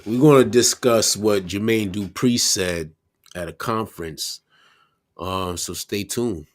we're going to discuss what Jermaine Dupri said at a conference. So stay tuned.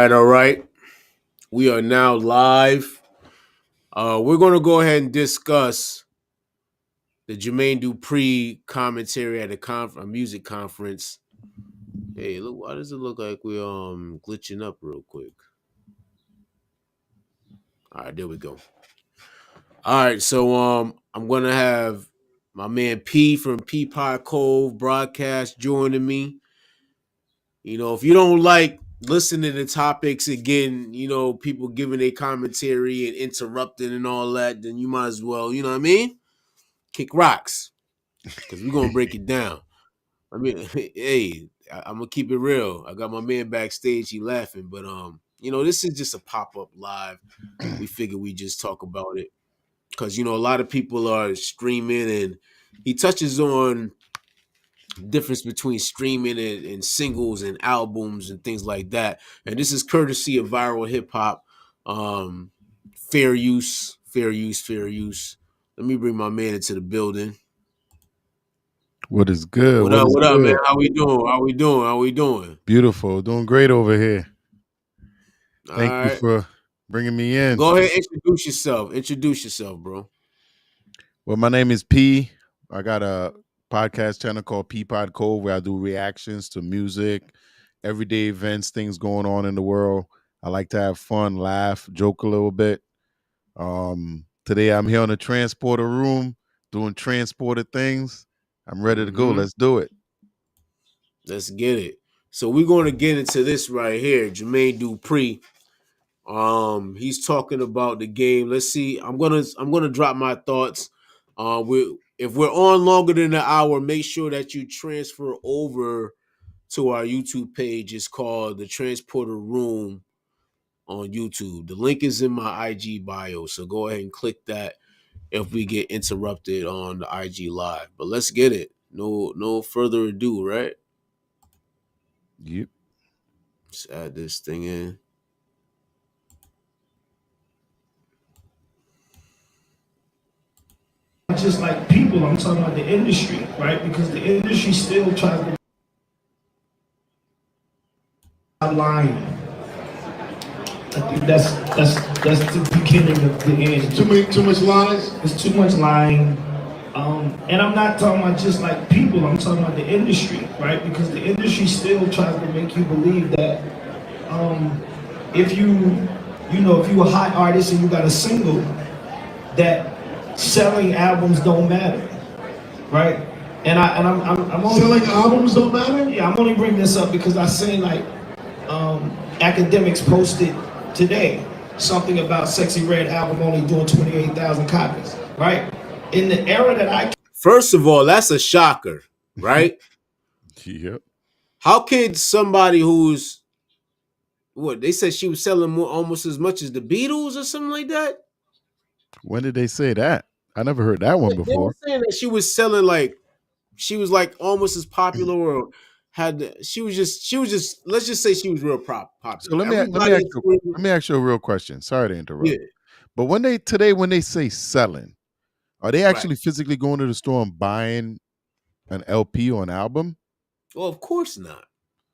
All right. We are now live. We're going to go ahead and discuss the Jermaine Dupri commentary at a music conference. Hey, look, why does it look like we're glitching up real quick? All right, there we go. All right, so I'm gonna have my man P from Cove broadcast joining me. You know, if you don't like listening to topics again, you know, people giving their commentary and interrupting and all that, then you might as well, you know what I mean? Kick rocks. Because we're gonna break it down. I mean, hey, I'm gonna keep it real. I got my man backstage, he laughing, but you know, this is just a pop-up live. We figure we just talk about it. Because you know, a lot of people are streaming and he touches on difference between streaming and singles and albums and things like that. And this is courtesy of Viral Hip Hop. Fair use, fair use, fair use. Let me bring my man into the building. What is good? What up, man? How we doing? Beautiful. Doing great over here. Thank All you right. for bringing me in. Go ahead, introduce yourself, bro. Well, my name is P. I got a podcast channel called Pod Cove where I do reactions to music, everyday events, things going on in the world. I like to have fun, laugh, joke a little bit. Today I'm here on the transporter room doing transporter things. I'm ready to go. Let's do it. Let's get it. So we're going to get into this right here. Jermaine Dupri. He's talking about the game. Let's see. I'm gonna drop my thoughts. If we're on longer than an hour, make sure that you transfer over to our YouTube page. It's called the Transporter Room on YouTube. The link is in my IG bio, so go ahead and click that if we get interrupted on the IG live. But let's get it. No further ado, right? Yep. Let's add this thing in. Just like people, I'm talking about the industry, right? Because the industry still tries to lying. I think that's the beginning of the end. Too much lies. It's too much lying. And I'm not talking about just like people, I'm talking about the industry, right? Because the industry still tries to make you believe that if you a hot artist and you got a single, that selling albums don't matter, right? And I'm only Selling albums don't matter? Yeah, I'm only bringing this up because I seen like academics posted today something about Sexy Red album only doing 28,000 copies, right? In the era that I First of all, that's a shocker, right? Yep. How could somebody who's what they said she was selling almost as much as the Beatles or something like that? When did they say that? I never heard that one They before. were saying that she was selling like she was like almost as popular or she was just let's just say she was real popular. So let me ask you a real question. Sorry to interrupt. Yeah. But when they say selling, are they actually physically going to the store and buying an LP or an album? Well, of course not.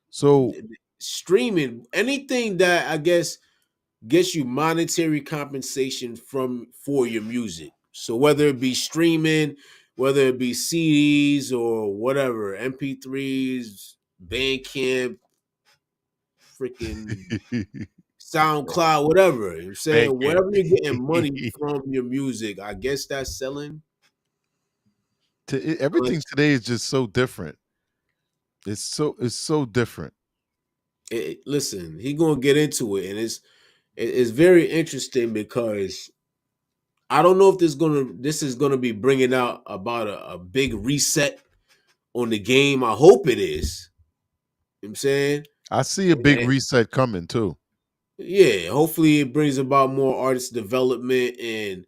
So Streaming anything that I guess gets you monetary compensation for your music. So whether it be streaming, whether it be CDs or whatever, MP3s, Bandcamp, freaking SoundCloud, whatever. You know what I'm saying, Thank wherever you're getting money you. from your music, I guess that's selling. Everything today is just so different. It's so different. Listen, he gonna get into it, and it's very interesting because I don't know if this is gonna be bringing out about a big reset on the game. I hope it is. You know what I'm saying, I see a big and reset coming too. yeah, hopefully it brings about more artist development and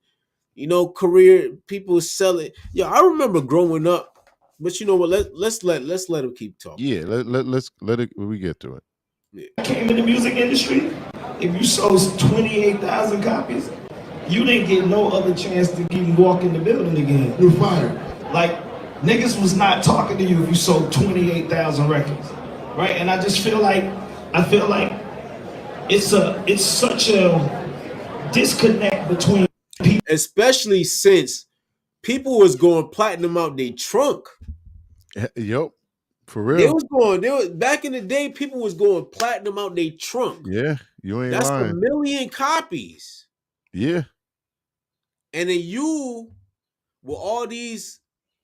career people selling. Yeah, I remember growing up, but you know what? Let's let him keep talking. Yeah, let's let it we get to it. Yeah. Came in the music industry, if you sold 28,000 copies, you didn't get no other chance to even walk in the building again. You're fired. Like, niggas was not talking to you if you sold 28,000 records, right? And I feel like it's such a disconnect between people. Especially since people was going platinum out their trunk. Yep, for They real. was going. They was back in the day. People was going platinum out their trunk. Yeah, you ain't That's a lying. million copies. Yeah, And then you, with all these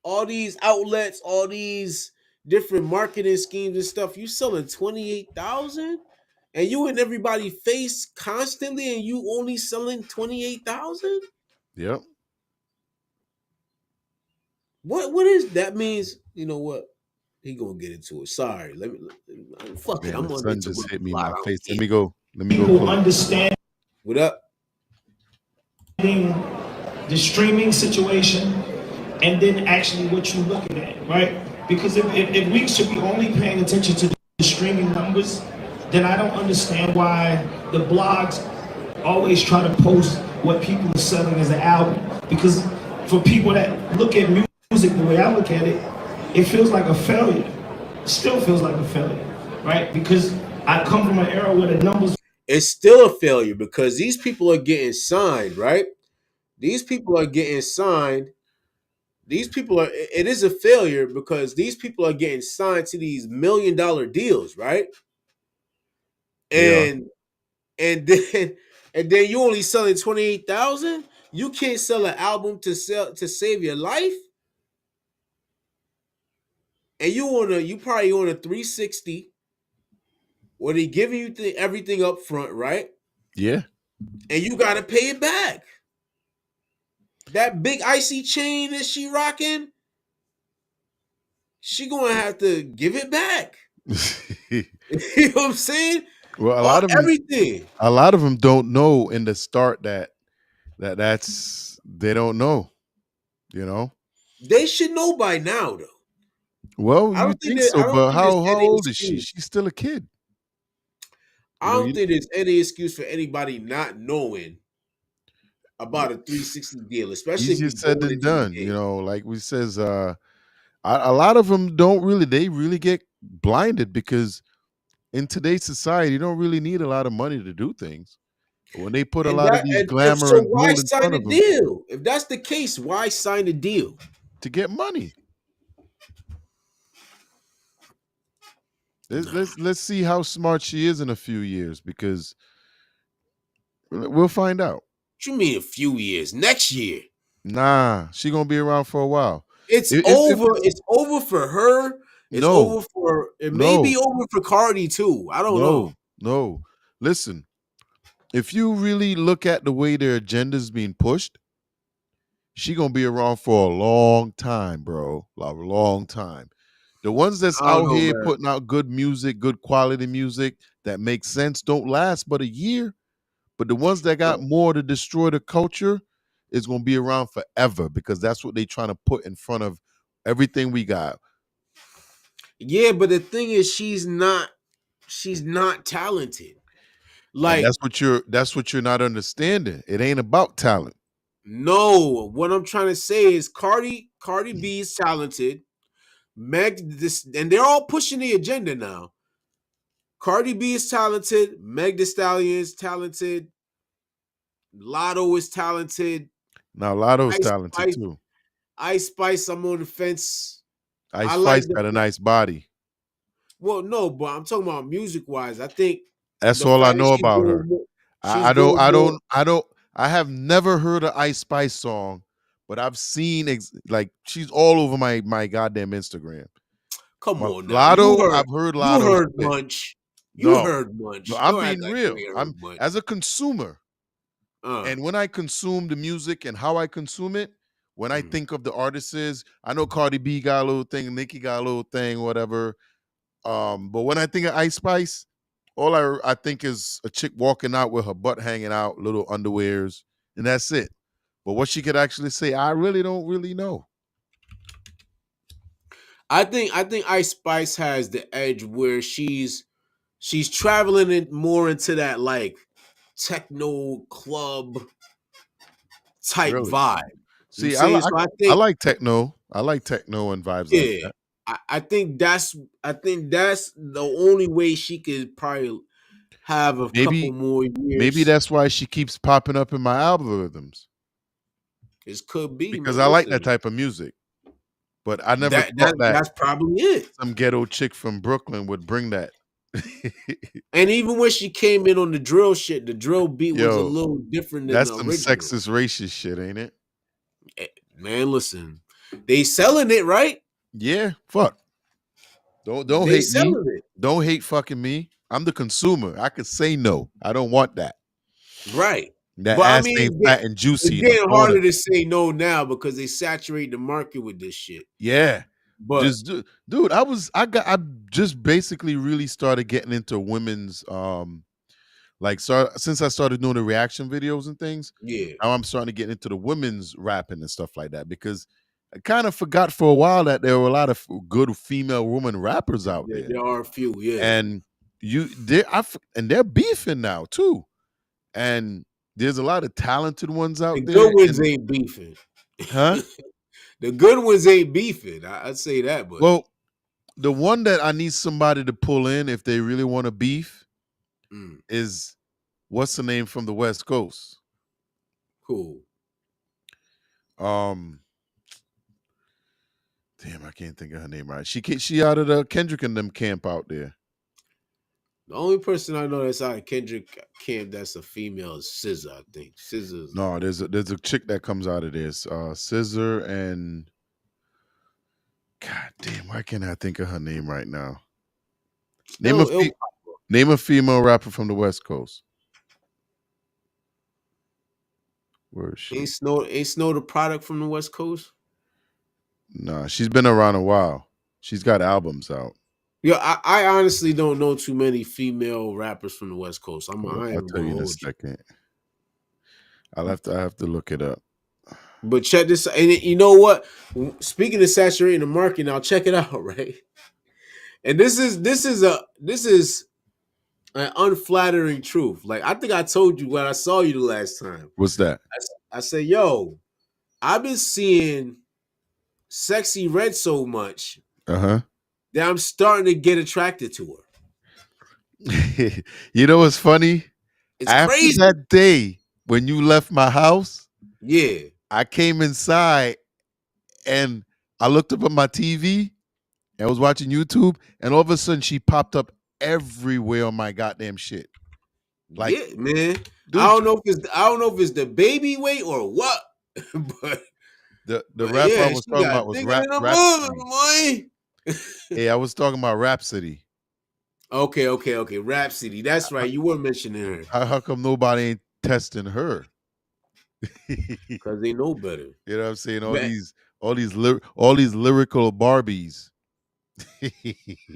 outlets, all these different marketing schemes and stuff, you selling 28,000, and you in everybody face constantly, and you only selling 28,000. yep. What is that means? You know what? He gonna get into it. Sorry, fuck it. Man, I'm the gonna sun just interrupt hit a me in lot. my I don't face. Let care. me go. Let me go People close. understanding What up? the streaming situation and then actually what you're looking at, right? Because if we should be only paying attention to the streaming numbers, then I don't understand why the blogs always try to post what people are selling as an album. Because for people that look at music the way I look at it, it feels like a failure. It still feels like a failure, right? Because I come from an era where the numbers. It's still a failure because these people are getting signed, right? These people are getting signed. These people are. It is a failure because these people are getting signed to these $1 million deals, right? They are. And then and then you only selling 28,000. You can't sell an album to save your life, and you probably on a 360 where they giving you everything up front, right? Yeah. And you got to pay it back. That big icy chain that she rocking, she gonna have to give it back. You know what I'm saying? Well, Everything. a lot of them don't know in the start that's they don't know. You know. They should know by now, though. Well, I you don't think think that I so, don't but think there's how any old is she? excuse. She's still a kid. I You know, don't think there's any excuse for anybody not knowing about a 360 deal, especially if easier you're said going than into the done. You game. know, like we says, a lot of them don't really. They really get blinded because in today's society, you don't really need a lot of money to do things. But when they put a And lot of that these and if glamour so, and why gold in sign front a of them deal? If that's the case, why sign a deal? to get money, let's see how smart she is in a few years because we'll find out. What you mean a few years? Next year. Nah, she gonna be around for a while. It's If over. It's over for her. It's no, over for it may no, be over for Cardi too. I don't know. no. Listen, if you really look at the way their agenda's being pushed, she gonna be around for a long time, bro. Like a long time. The ones that's I don't out know, here man. putting out good music, good quality music that makes sense, don't last but a year. But the ones that got more to destroy the culture is gonna be around forever because that's what they trying to put in front of everything we got. Yeah, but the thing is, she's not. She's not talented. And Like, that's what you're not understanding. It ain't about talent. no. What I'm trying to say is, Cardi B is talented. And they're all pushing the agenda now. Cardi B is talented. Meg Thee Stallion is talented. Lotto is talented. Now Lotto's Ice talented Spice, too. Ice Spice, I'm on the fence. Ice I like Spice the got a nice body. well, no, but I'm talking about music wise. I think That's the all I fact that know about her. she's I don't going I more. don't I don't I have never heard an Ice Spice song, but I've seen like she's all over my goddamn Instagram. Come on now, Lotto, I've heard you Lotto heard shit. Munch, you No, heard no, Munch. I'm Don't act being like you real. ain't I'm heard Munch. as a consumer, Uh, and when I consume the music and how I consume it, when I mm. think of the artists, I know Cardi B got a little thing, Nicki got a little thing, whatever. But when I think of Ice Spice, all I think is a chick walking out with her butt hanging out, little underwears, and that's it. But what she could actually say, I really don't really know. I think Ice Spice has the edge where she's traveling it more into that like techno club type Really. vibe. You know what I'm See, saying? So I I think like techno. I like techno and vibes like yeah, that. I think that's the only way she could probably have a couple Maybe more maybe years. that's why she keeps popping up in my algorithms This could be, because man. I like that Listen, type of music. But I never thought that that's probably it. some ghetto chick from Brooklyn would bring that. And even when she came in on the drill shit, the drill beat was a Yo, little different than that's the some original. sexist racist shit, ain't it? Man, listen, they selling it right. Yeah, fuck. Don't They hate me. selling it Don't hate fucking me. I'm the consumer. I could say no. I don't want that. right. That But I ass mean, ain't fat and it's juicy enough. getting All that. harder to say no now because they saturate the market with this shit. Yeah. But Just dude, I just basically really started getting into women's since I started doing the reaction videos and things, yeah, now I'm starting to get into the women's rapping and stuff like that because I kind of forgot for a while that there were a lot of good female woman rappers out there. there are a few. Yeah, And and they're beefing now too. And there's a lot of talented ones the out good there. ones And ain't beefing. huh? The good ones ain't beefing. I'd say that, but Well, the one that I need somebody to pull in if they really want to beef mm, is what's the name from the West Coast? cool. Um, damn, I can't think of her name right. She out of the Kendrick and them camp out there. The only person I know that's out of Kendrick camp that's a female is SZA. I think SZA's. No, there's a chick that comes out of this. Scissor and God damn, why can't I think of her name right now? Name a It'll name a female rapper from the West Coast. Where is she? ain't Snow the product from the West Coast. Nah, she's been around a while. She's got albums out. Yeah, I honestly don't know too many female rappers from the West Coast. Hold up, I ain't I'll even tell gonna you in a hold you. second. I have to look it up. But check this, and you know what? Speaking of saturating the market, now check it out, right? And this is an unflattering truth. Like I think I told you when I saw you the last time. What's that? I said, "Yo, I've been seeing Sexy Red so much Uh-huh. that I'm starting to get attracted to her. You know what's funny? It's After crazy." that day when you left my house, Yeah, I came inside and I looked up at my TV and I was watching YouTube, and all of a sudden she popped up everywhere on my goddamn shit. Like, yeah, man. dude, I don't know if it's the baby weight or what, but the rapper I yeah, was she talking got about was thicker than a Rhapsody. mother, boy. Hey, I was talking about Rhapsody. Okay. Rhapsody. That's right. You were mentioning her How come nobody ain't testing her? because they know better. You know what I'm saying? Man, All these lyrical Barbies.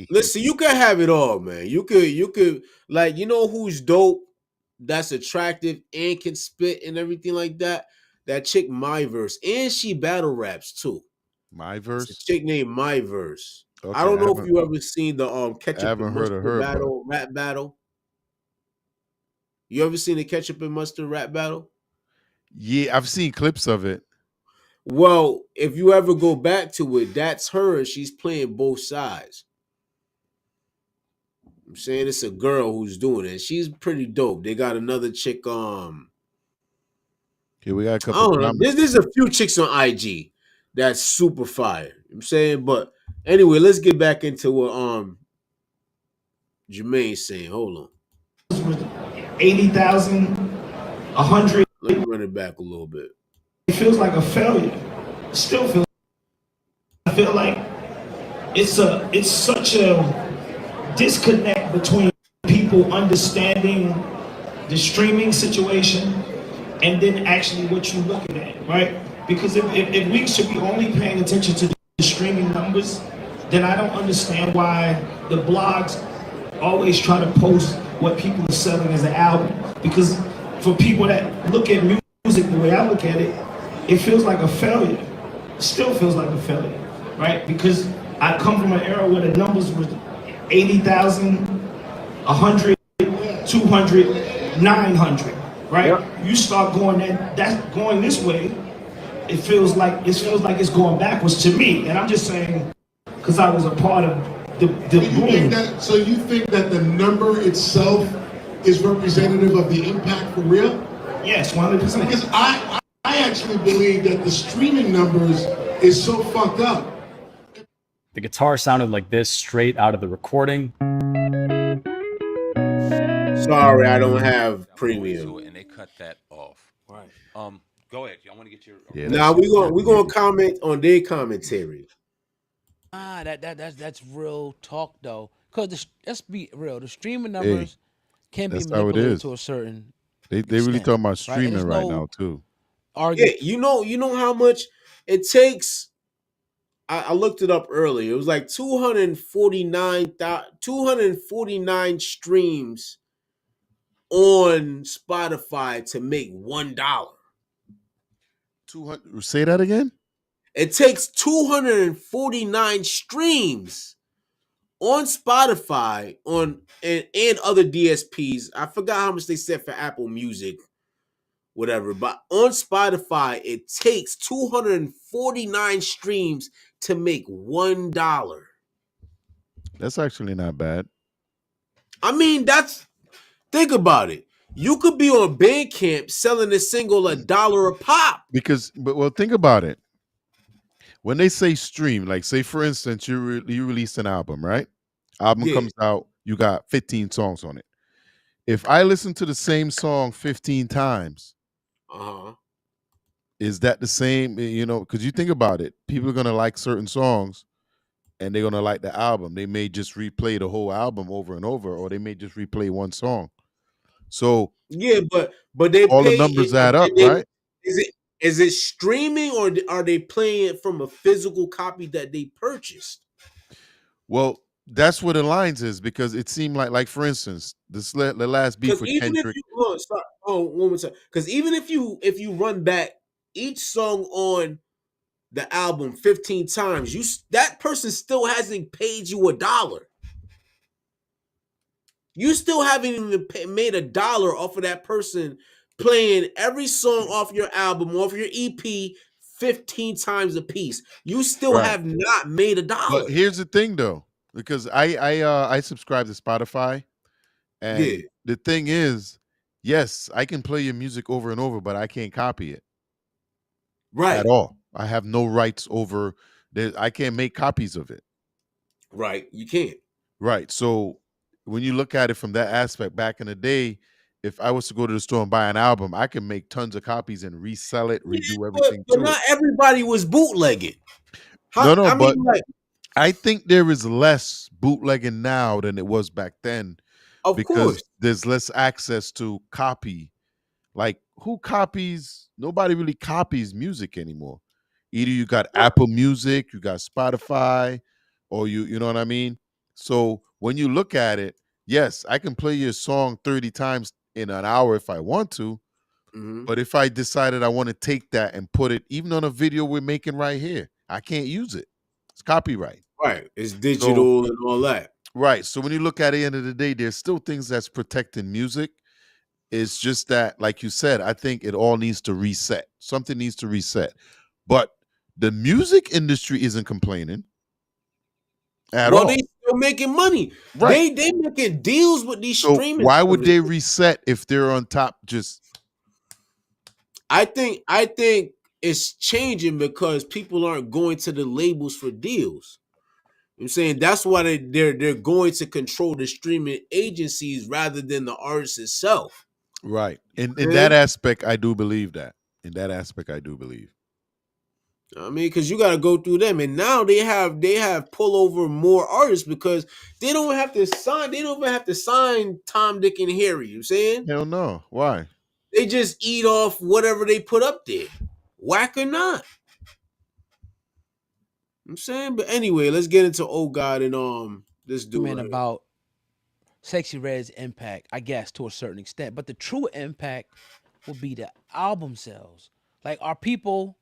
listen, you can have it all, man. You could like you know who's dope, that's attractive and can spit and everything like that. That chick Myverse, and she battle raps too. My It's a verse? chick named Myverse. I Okay, don't know if you ever seen the I ketchup and haven't heard of mustard her, but rap battle. You ever seen the ketchup and mustard rap battle? yeah, I've seen clips of it. Well, if you ever go back to it, that's her. She's playing both sides. I'm saying it's a girl who's doing it. She's pretty dope. They got another chick. Okay, we got a I couple don't know. comments. There's a few chicks on IG that's super fire. You know what I'm saying, but anyway, let's get back into what Jermaine's saying. Hold on. 80,000, 100. Let me run it back a little bit. It feels like a failure. Still feels. I feel like it's such a disconnect between people understanding the streaming situation and then actually what you're looking at, right? Because if we should be only paying attention to the streaming numbers, then I don't understand why the blogs always try to post what people are selling as an album. Because for people that look at music the way I look at it, it feels like a failure. It still feels like a failure, right? Because I come from an era where the numbers were 80,000, 100, 200, 900, right? Yep. You start going that's going this way, it feels like it's going backwards to me. And I'm just saying, because I was a part of the boom. So you think that the number itself is representative of the impact for real? Yes, 100%. Because I actually believe that the streaming numbers is so fucked up. The guitar sounded like this straight out of the recording. Sorry, I don't have premium. And they cut that off. Right. Go ahead. I want to get your. Yeah, now we gonna comment on their commentary. That's real talk though. Cause let's be real, the streaming numbers can be manipulated to a certain. They really talking about streaming right now too. Yeah, you know how much it takes. I looked it up earlier. It was like 249 streams on Spotify to make $1. 200. Say that again. It takes 249 streams on Spotify and other DSPs. I forgot how much they said for Apple Music, whatever. But on Spotify, it takes 249 streams to make $1. That's actually not bad. I mean, think about it. You could be on Bandcamp selling a single $1 a pop. But think about it. When they say stream, like say for instance, you release an album, right? Album comes out, you got 15 songs on it. If I listen to the same song 15 times, is that the same? You know, because you think about it, people are gonna like certain songs, and they're gonna like the album. They may just replay the whole album over and over, or they may just replay one song. So yeah, but they all the numbers add up, right? Is it streaming or are they playing it from a physical copy that they purchased? Well, that's what the lines is, because it seemed like for instance, the last beef with Kendrick. One more time. Because even if you run back each song on the album 15 times, that person still hasn't paid you $1. You still haven't even made $1 off of that person playing every song off your album, off your EP 15 times a piece. You still have not made $1. But here's the thing though, because I subscribe to Spotify, and the thing is, yes, I can play your music over and over, but I can't copy it. Right. At all. I have no rights over I can't make copies of it. Right. You can't. Right. So when you look at it from that aspect, back in the day, if I was to go to the store and buy an album, I can make tons of copies and resell it, redo everything. But not everybody was bootlegging. I think there is less bootlegging now than it was back then. Of course. There's less access to copy. Like, who copies? Nobody really copies music anymore. Either you got Apple Music, you got Spotify, or you know what I mean? So when you look at it, yes, I can play your song 30 times in an hour if I want to. Mm-hmm. But if I decided I want to take that and put it even on a video we're making right here, I can't use it. It's copyright. Right. It's digital and all that. Right. So when you look at the end of the day, there's still things that's protecting music. It's just that, like you said, I think it all needs to reset. Something needs to reset. But the music industry isn't complaining at all. They still making money. Right. They making deals with these streaming. Why would they reset if they're on top? I think it's changing because people aren't going to the labels for deals. I'm saying that's why they're going to control the streaming agencies rather than the artist itself. Right. In that Okay? aspect, I do believe that. In that aspect, I do believe. I mean, because you got to go through them, and now they have pull over more artists because they don't have to sign. They don't even have to sign Tom, Dick, and Harry. You know what I'm saying Hell no. Why? they just eat off whatever they put up there, whack or not. I'm saying, but anyway, let's get into Oh God and this dude Man, right here. about Sexy Red's impact, I guess, to a certain extent. But the true impact will be the album sales. Like, are people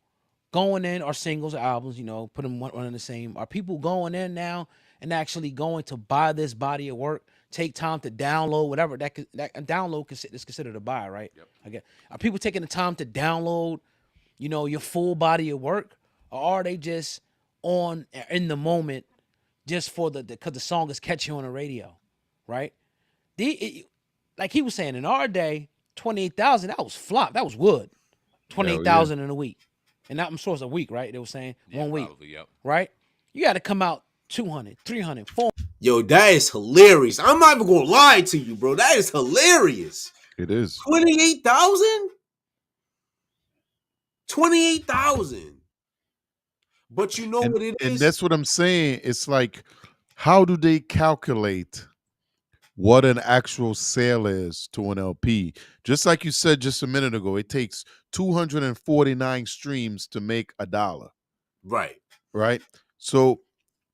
going in, or singles or albums, put them one in the same? Are people going in now and actually going to buy this body of work? Take time to download whatever that download is considered a buy, right? Yep. Okay. Are people taking the time to download, your full body of work, or are they just on in the moment just for because the song is catchy on the radio, right? Like he was saying, in our day, 28,000, that was flop. That was wood. Hell yeah. 28,000 in a week. And I'm sure it's a week, right? They were saying Yeah, 1 week, probably, yep. right? You got to come out 200, 300, 400. Yo, that is hilarious. I'm not even gonna lie to you, bro. That is hilarious. It is. 28,000? 28,000. But you know what it And is? that's what I'm saying. It's like, how do they calculate what an actual sale is to an LP? Just like you said just a minute ago, it takes 249 streams to make $1, Right. right? So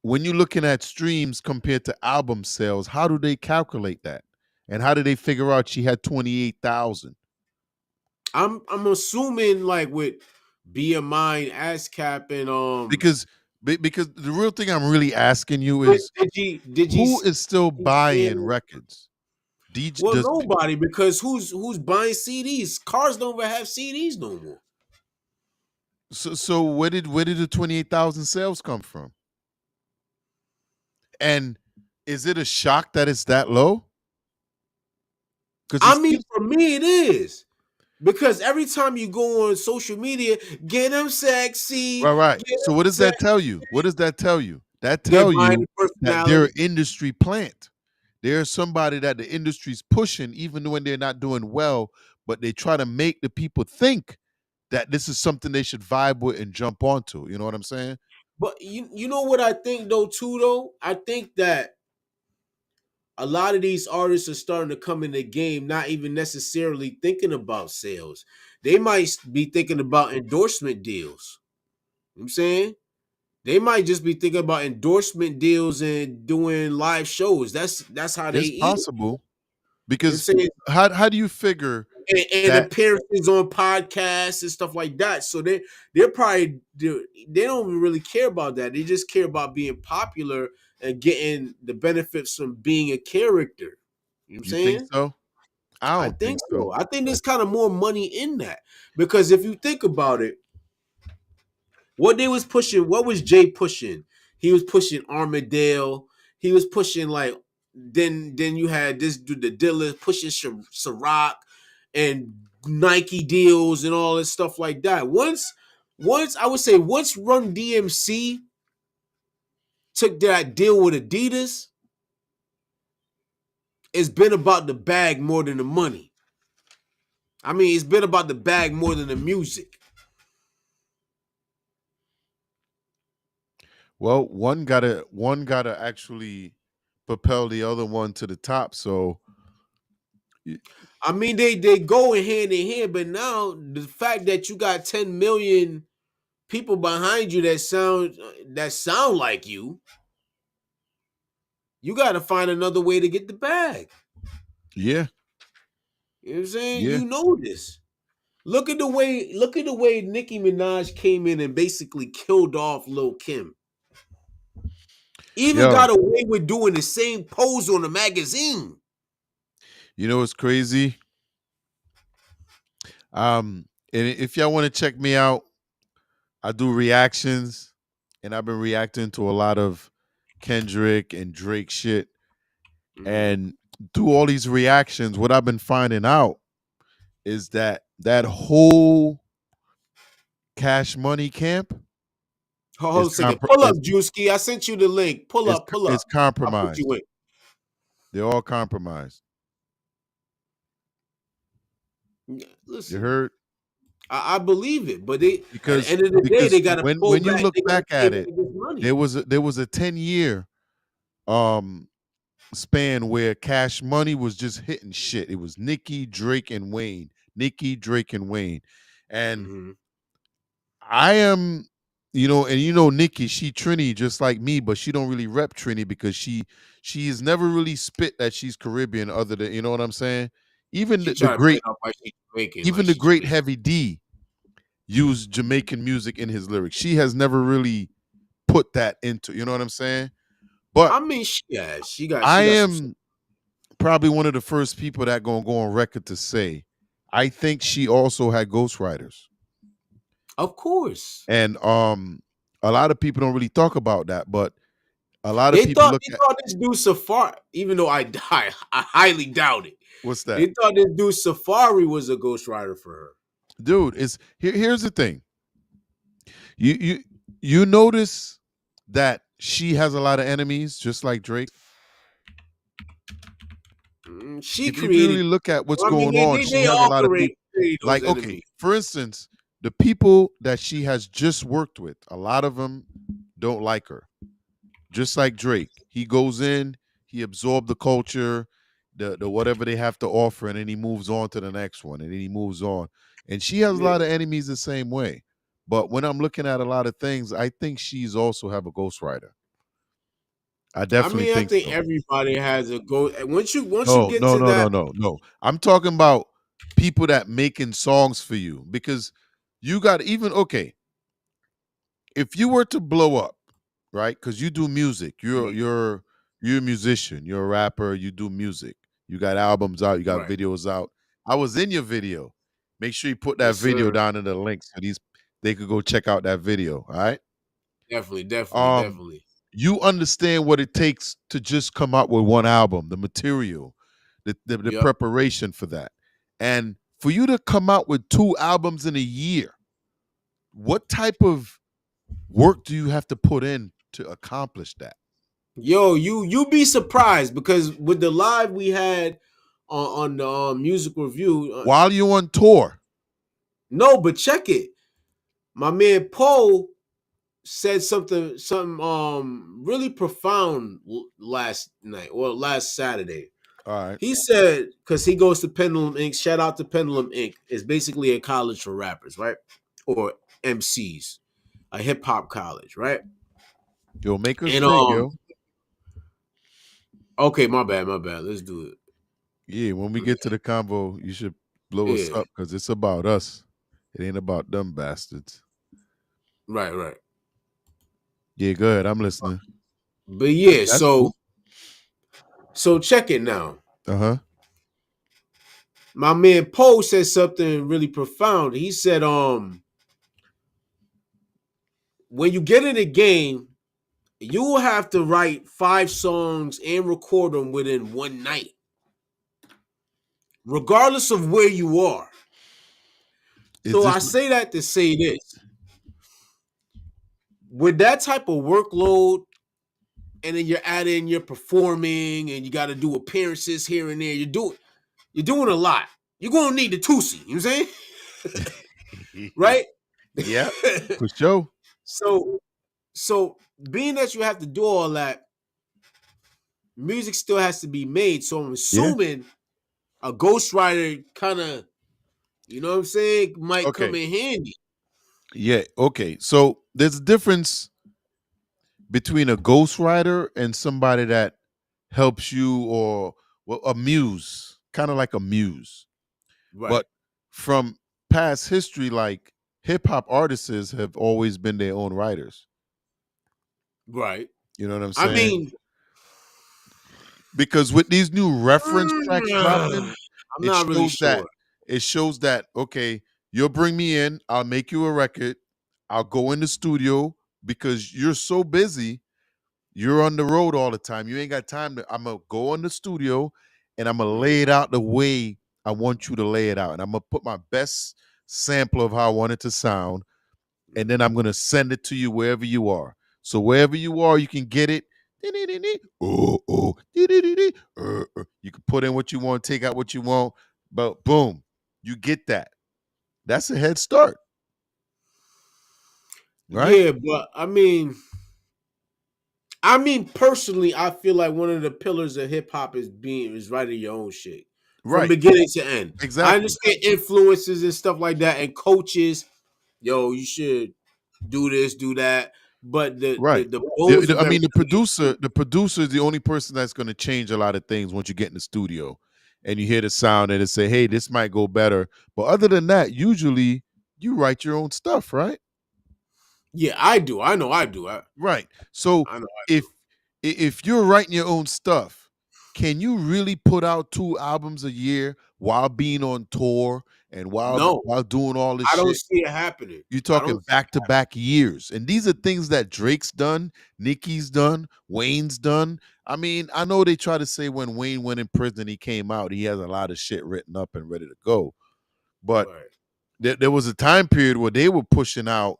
when you're looking at streams compared to album sales, how do they calculate that? And how do they figure out she had 28,000? I'm assuming like with BMI, ASCAP, and Because the real thing I'm really asking you is, did you who is still see- buying records? DJ well, does nobody, because who's buying CDs? Cars don't even have CDs no more. so where did the 28,000 sales come from? And is it a shock that it's that low? Because I mean, for me, it is. Because every time you go on social media, get them sexy. right. Get So 'em what does that sexy. tell you? What does that tell you? That They're tell buying you the that they're an personality. industry plant. There's somebody that the industry's pushing, even when they're not doing well, but they try to make the people think that this is something they should vibe with and jump onto. You know what I'm saying? But you know what I think though too though? I think that a lot of these artists are starting to come in the game not even necessarily thinking about sales. They might be thinking about endorsement deals. You know what I'm saying? They might just be thinking about endorsement deals and doing live shows. That's how they It's eat. You possible know what I'm because saying? how do you figure And that? appearances on podcasts and stuff like that. So they're probably they don't even really care about that. They just care about being popular and getting the benefits from being a character. You know what I'm You think saying? so? I I don't think think so. so. I think there's kind of more money in that because if you think about it, what they was pushing, what was Jay pushing? He was pushing Armadale. He was pushing like then you had this dude, the dealer pushing Ciroc and Nike deals and all this stuff like that. Once I would say once Run DMC took that deal with Adidas, it's been about the bag more than the money. I mean, it's been about the bag more than the music. Well, one gotta actually propel the other one to the top. So I mean, they go hand in hand, but now the fact that you got 10 million people behind you that sound like you got to find another way to get the bag. yeah, You know what I'm saying? yeah, You know this. Look at the way Nicki Minaj came in and basically killed off Lil Kim. Even yo, got away with doing the same pose on the magazine. you know what's crazy? And if y'all want to check me out, I do reactions, and I've been reacting to a lot of Kendrick and Drake shit. Mhm. And through all these reactions, what I've been finding out is that whole Cash Money camp Hold on is a second. Pull up, is Juicy. I sent you the link. Pull up, pull up. I'll put you compromised. in. They're all compromised. You Listen, heard? I believe it, but they at the Because end of the day, they got to pull when you back. look They got to back pay at back it, this money. there was a 10-year um span where Cash Money was just hitting shit. It was Nicki, Drake, and Wayne. Nicki, Drake, and Wayne. And Mm-hmm. I am, and Nicki, she Trini just like me, but she don't really rep Trini because she has never really spit that she's Caribbean other than, you know what I'm saying? Even She the tried to play great, it off like she's Jamaican, like even the she's great Jamaican. Heavy D used Jamaican music in his lyrics. She has never really put that into, you know what I'm saying? But I mean, she has. I She got some. am probably one of the first people that gonna go on record to say I think she also had ghostwriters. Of course, And a lot of people don't really talk about that, but a lot of they people thought look they at thought this dude Safari, even though I highly doubt it. what's that? They thought this dude Safari was a ghostwriter for her. Dude, here's the thing. You notice that she has a lot of enemies, just like Drake. She If you really created. look at what's I mean, going on, she they has a all lot of people. created those Like, okay, enemies. for instance, the people that she has just worked with, a lot of them don't like her. Just like Drake, he goes in, he absorbed the culture, the whatever they have to offer, and then he moves on to the next one, and then he moves on. And she has a Yeah. lot of enemies the same way. But when I'm looking at a lot of things, I think she's also have a ghostwriter. I I definitely mean, I think think so. everybody has a go. Once you No, get no, to no, no, that, no, no. I'm talking about people that making songs for you because you got even okay. If you were to blow up, right? Because you do music, you're a musician, you're a rapper, you do music, you got albums out, you got right? videos out. I was in your video. Make sure you put that Yes, video sir. down in the link so they could go check out that video. All right. Definitely, definitely, Um, definitely. you understand what it takes to just come out with one album, the material, the Yep. preparation for that. And for you to come out with 2 albums in a year, what type of work do you have to put in to accomplish that? Yo, you be surprised because with the live we had on the music review, While you're on tour. no, but check it. My man Poe said something really profound last night or last Saturday. All right. He said because he goes to Pendulum Inc. Shout out to Pendulum Inc. It's basically a college for rappers, right? Or MCs, a hip hop college, right? Yo, make us And straight, yo. okay, my bad. Let's do it. Yeah, when we get to the convo, you should blow us Yeah, up because it's about us. It ain't about them bastards. right. Yeah, go ahead. I'm listening. But yeah, That's cool. so check it now. Uh-huh. My man Poe said something really profound. He said, when you get in the game, you will have to write 5 songs and record them within one night, regardless of where you are. Is So this I say that to say this. With that type of workload, and then you're adding, you're performing, and you got to do appearances here and there. You're doing a lot. You're gonna need the Tusi, you know what I'm saying? Right? Yeah, for sure. so so being that you have to do all that, music still has to be made. So I'm Yeah. assuming a ghostwriter kind of, you know what I'm saying, might come Okay. in handy. Yeah. Okay. So there's a difference between a ghostwriter and somebody that helps you or well, a muse, kind of like a muse. Right, But from past history, like hip hop artists have always been their own writers. right. You know what I'm I saying? mean, Because with these new reference tracks I'm dropping, it not really shows that sure. okay, you'll bring me in, I'll make you a record, I'll go in the studio because you're so busy, you're on the road all the time. You ain't got time to I'm gonna go in the studio and I'm gonna lay it out the way I want you to lay it out, and I'm gonna put my best sample of how I want it to sound, and then I'm gonna send it to you wherever you are. So wherever you are, you can get it. Oh, oh, you can put in what you want, take out what you want, but boom, you get that. That's a head start, right? Yeah, but personally, I feel like one of the pillars of hip hop is writing your own shit from Right, beginning to end. I exactly. understand influences and stuff like that, and coaches. Yo, you should do this, do that. But Right. the bones of I mean, everything is you. the producer is the only person that's going to change a lot of things once you get in the studio, and you hear the sound and it say, "Hey, this might go better." But other than that, usually you write your own stuff, right? Yeah, I do. I know I do. Right. So I know. if if you're writing your own stuff, can you really put out 2 albums a year while being on tour and No, while doing all this I don't shit? see it happening. You're I talking don't. back to back years. And these are things that Drake's done, Nicki's done, Wayne's done. I mean, I know they try to say when Wayne went in prison, he came out, he has a lot of shit written up and ready to go. But Right. there was a time period where they were pushing out,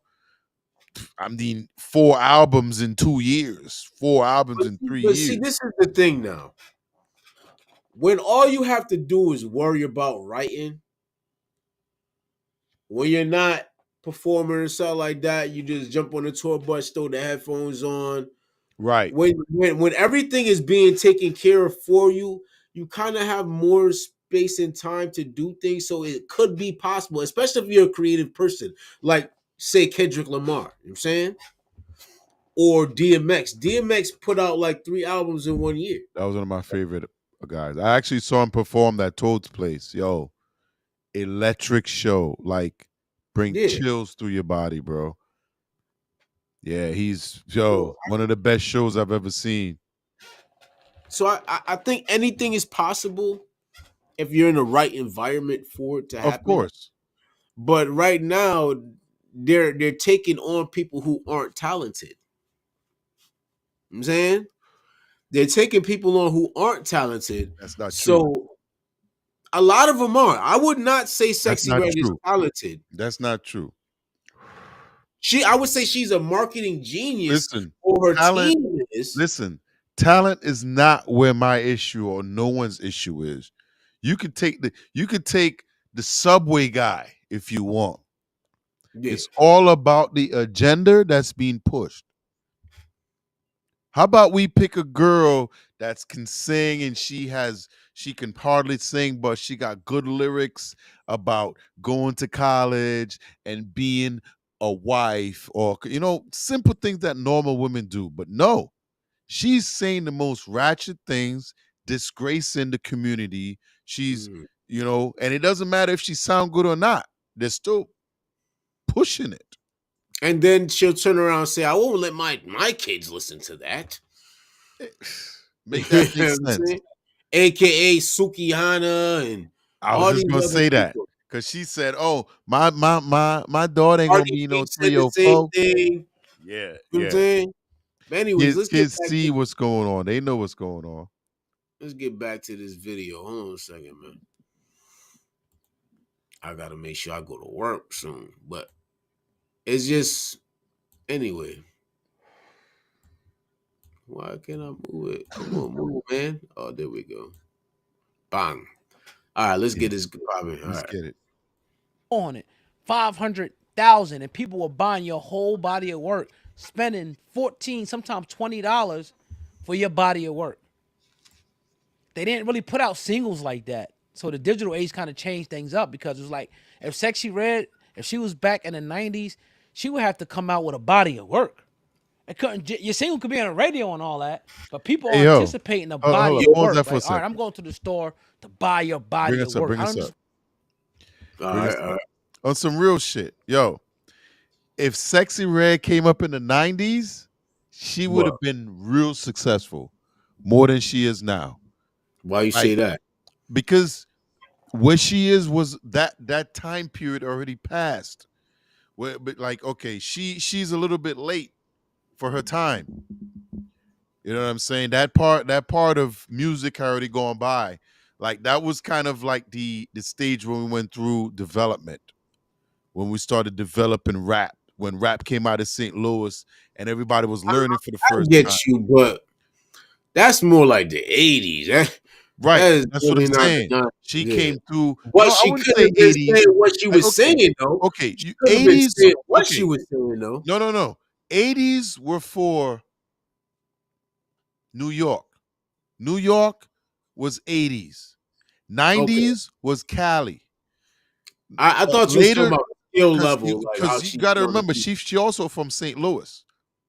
I mean, 4 albums in 2 years, 4 albums in three But see, years. this is the thing now. When all you have to do is worry about writing, when you're not performing or something like that, you just jump on the tour bus, throw the headphones on. Right. When everything is being taken care of for you, you kind of have more space and time to do things. So it could be possible, especially if you're a creative person, like say Kendrick Lamar. You know what I'm saying? Or DMX. DMX put out like 3 albums in 1 year. That was one of my favorite guys. I actually saw him perform at Toad's place. Yo, electric show. Like, bring Yeah. chills through your body, bro. Yeah, he's So, one of the best shows I've ever seen. I think anything is possible if you're in the right environment for it to Of happen. course. But right now, they're taking on people who aren't talented. You know what I'm saying they're taking people on who aren't talented. That's not true. So a lot of them are. I would not say That's Sexy not Red is true. talented. That's not true. I would say she's a marketing genius, Listen, or her talent, team is. listen, talent is not where my issue or no one's issue is. You could take the subway guy if you want. Yeah. It's all about the agenda that's being pushed. How about we pick a girl that can sing and she can hardly sing, but she got good lyrics about going to college and being a wife, or simple things that normal women do. But no, she's saying the most ratchet things, disgracing the community. She's, Mhm. and it doesn't matter if she sound good or not. They're still pushing it. And then she'll turn around and say, "I won't let my kids listen to that." Make You that know make what I'm sense. saying? AKA Suki Hana and I was all just these gonna other say that people. because she said, "Oh, my daughter ain't gonna Cardi be B no said the same 304." thing. Yeah, You know what I'm yeah. saying? But anyways, Kids see what's going on. They know what's going on. let's get back to this video. Hold on a second, man. I gotta make sure I go to work soon. But it's just anyway. Why can't I move it? Come on, move, man. Oh, there we go. Bang. All right, let's Yeah, get this popping. All let's right. get it. On it, 500,000, and people were buying your whole body of work, spending 14, sometimes $20 for your body of work. They didn't really put out singles like that. So the digital age kind of changed things up, because it was like, if Sexy Red, if she was back in the 90s, she would have to come out with a body of work. It couldn't, your single could be on the radio and all that, but people Hey are yo, anticipating a hold body on, of pause work. that for a Like, all right, I'm second. going to the store to buy your Bring body of us up. work. Bring I us don't up. just All Bring us right, all up. right. On some real shit, yo. If Sexy Red came up in the '90s, she would What? have been real successful, more than she is now. Why you Like, say that? because what she is was that time period already passed. But like, okay, she's a little bit late for her time. You know what I'm saying? That part of music already gone by. Like that was kind of like the stage when we went through development, when we started developing rap, when rap came out of St. Louis and everybody was learning for the I first get time. you, but that's more like the 80s. That Right. is That's what really I'm not the saying. She yeah. came through. But No, I she wouldn't could say have been 80s. saying what she was Okay. saying, though. Okay. She You could have been 80s. saying what she Okay. was saying, though. No. 80s were for New York. New York was 80s. Okay. 90s was Cali. I thought you was talking Later, about skill because level, like how you she got to telling remember, people. she also from St. Louis.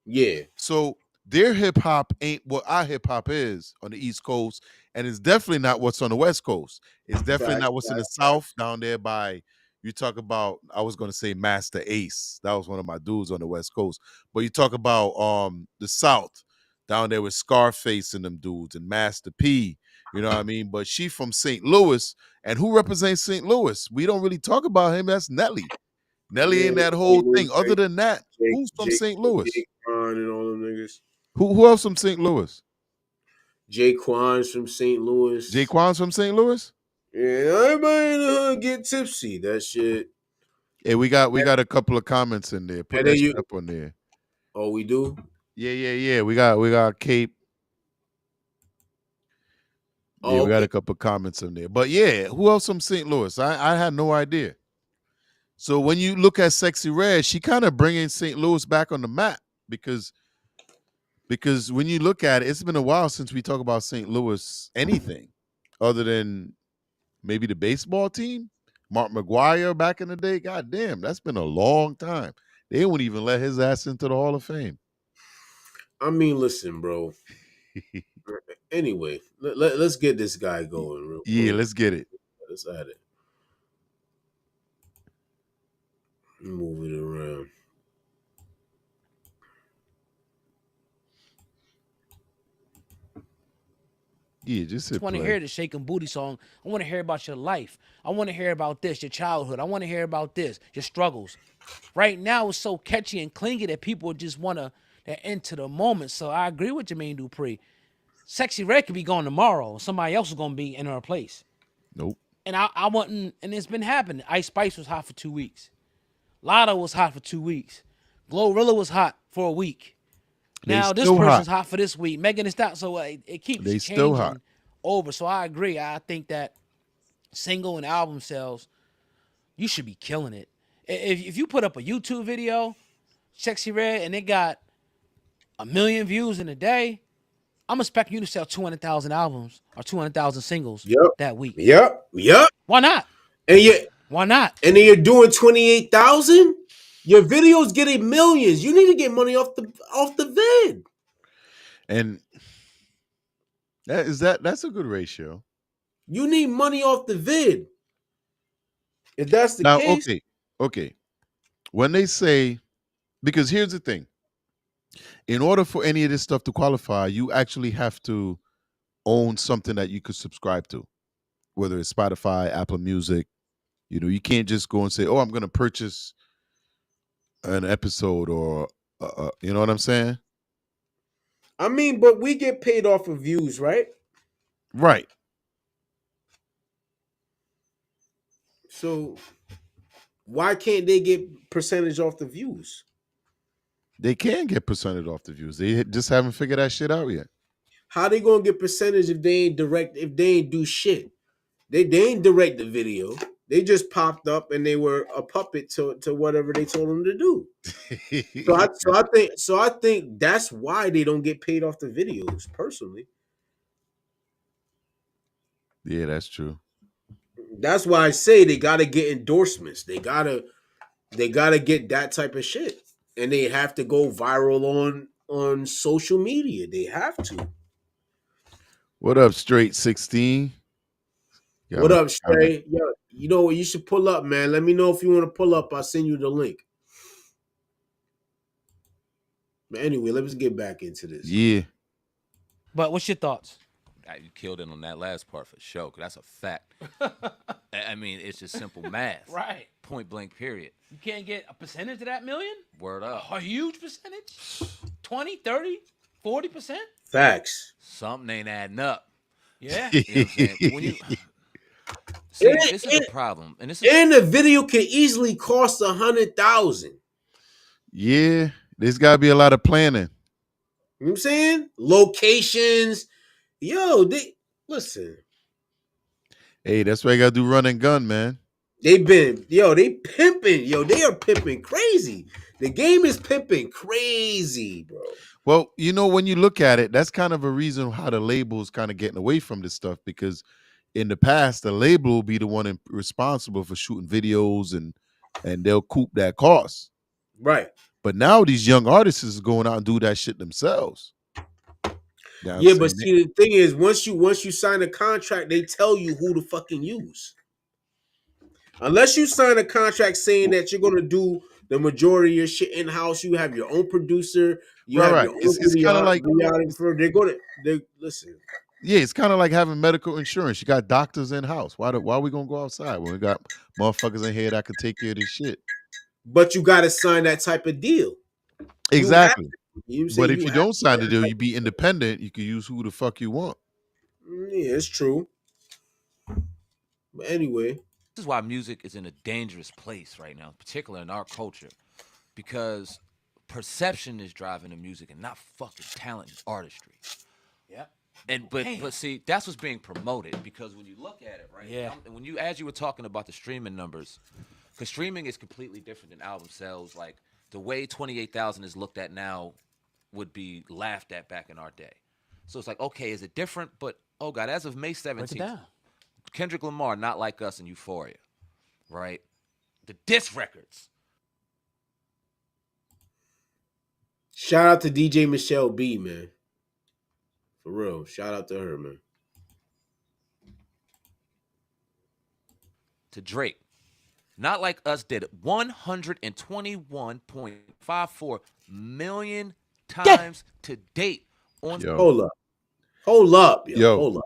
Yeah, So their hip hop ain't what our hip hop is on the East Coast, and it's definitely not what's on the West Coast. It's definitely facts, not what's in the facts. South down there by. You talk about, I was gonna say Master Ace. That was one of my dudes on the West Coast. But you talk about the South down there with Scarface and them dudes and Master P. You know what I mean? But she from St. Louis, and who represents St. Louis? We don't really talk about him. That's Nelly. Nelly Yeah, in that whole Jake, thing. Other than that, Jake, who's from Jake, St. Louis? Jake Quan and all them niggas. Who else from St. Louis? Jay Quan's from St. Louis. Jaquan's from St. Louis? Yeah, everybody in the hood get tipsy. That shit. Yeah, we got a couple of comments in there. Put And then that you. shit up on there. Oh, we do. Yeah. We got Cape. Yeah, Oh, we got okay. a couple of comments in there. But yeah, who else from St. Louis? I had no idea. So when you look at Sexy Red, she kind of bringing St. Louis back on the map because when you look at it, it's been a while since we talk about St. Louis anything other than maybe the baseball team. Mark McGuire back in the day. God damn, that's been a long time. They wouldn't even let his ass into the Hall of Fame. I mean, listen, bro. Anyway, let's get this guy going real Yeah, quick. let's get it. Let's add it. Move it around. Yeah, just just hit want to play. hear the shaking booty song. I want to hear about your life. I want to hear about this, your childhood. I want to hear about this, your struggles. Right now, it's so catchy and clingy that people just want to they're into the moment. So I agree with Jermaine Dupri. Sexy Red could be gone tomorrow. Somebody else is gonna be in her place. Nope. And I wasn't, and it's been happening. Ice Spice was hot for 2 weeks. Lotto was hot for 2 weeks. Glorilla was hot for a week. They Now this still person's hot. hot for this week. Megan is not. So it keeps They still hot. changing over. So I agree. I think that single and album sales, you should be killing it. If you put up a YouTube video, Sexy Red, and it got 1 million views in a day, I'm expecting you to sell 200,000 albums or 200,000 singles Yep. that week. Yep. Why not? And you Why not? and then you're doing 28,000. Your videos getting millions. You need to get money off the vid. And that's a good ratio. You need money off the vid. If that's the Now, case, okay. When they say, because here's the thing, in order for any of this stuff to qualify, you actually have to own something that you could subscribe to, whether it's Spotify, Apple Music. You can't just go and say, "Oh, I'm going to purchase an episode," or you know what I'm saying? I mean, but we get paid off of views, right? Right. So why can't they get percentage off the views? They can get percentage off the views. They just haven't figured that shit out yet. How they gonna get percentage if they ain't direct? If they ain't do shit, they ain't direct the video. They just popped up and they were a puppet to whatever they told them to do. So I think that's why they don't get paid off the videos. Personally, Yeah, that's true. that's why I say they gotta get endorsements. They gotta get that type of shit, and they have to go viral on social media. They have to. What up, Straight 16? What Got a up, comment. Shay? Yo, you know what? You should pull up, man. Let me know if you want to pull up. I'll send you the link. But anyway, let's get back into this. Yeah. But what's your thoughts? You killed it on that last part for sure, 'cause that's a fact. I mean, it's just simple math. Right. Point blank, period. You can't get a percentage of that million? Word up. A huge percentage? 20, 30, 40%? Facts. Something ain't adding up. Yeah. You know what I'm saying? When you see, And, this is the problem, and this is and the video can easily cost 100,000. Yeah, there's got to be a lot of planning. You know what I'm saying? Locations. Yo, they listen. Hey, that's why you got to do run and gun, man. They pimping. Yo, they are pimping crazy. The game is pimping crazy, bro. Well, when you look at it, that's kind of a reason how the label's kind of getting away from this stuff, because in the past, the label will be the one responsible for shooting videos and they'll coop that cost. Right. But now these young artists is going out and do that shit themselves. You know what I'm Yeah, but saying? see, the thing is, once you sign a contract, they tell you who to fucking use. Unless you sign a contract saying that you're gonna do the majority of your shit in house, you have your own producer, you Right, have right. your own It's kind of like, videographer. They listen. yeah, it's kind of like having medical insurance. You got doctors in house. Why are we gonna go outside when we got motherfuckers in here that could take care of this shit? But you got to sign that type of deal. You have to. Exactly. You know what I'm But saying? if You you have don't to sign sign the that deal, type you be independent. You can use who the fuck you want. Yeah, it's true. But anyway, this is why music is in a dangerous place right now, particularly in our culture, because perception is driving the music and not fucking talent and artistry. Yeah. And but see, that's what's being promoted, because when you look at it, right? Yeah. When you, as you were talking about the streaming numbers, because streaming is completely different than album sales. Like the way 28,000 is looked at now would be laughed at back in our day. So it's like, okay, is it different? But oh god, as of May Break it 17th, down. Kendrick Lamar, Not Like Us, and Euphoria, right? The diss records. shout out to DJ Michelle B, man. For real, shout out to her, man. To Drake, Not Like Us did 121.54 million times to date on. Yo, Hold up, yo, hold up.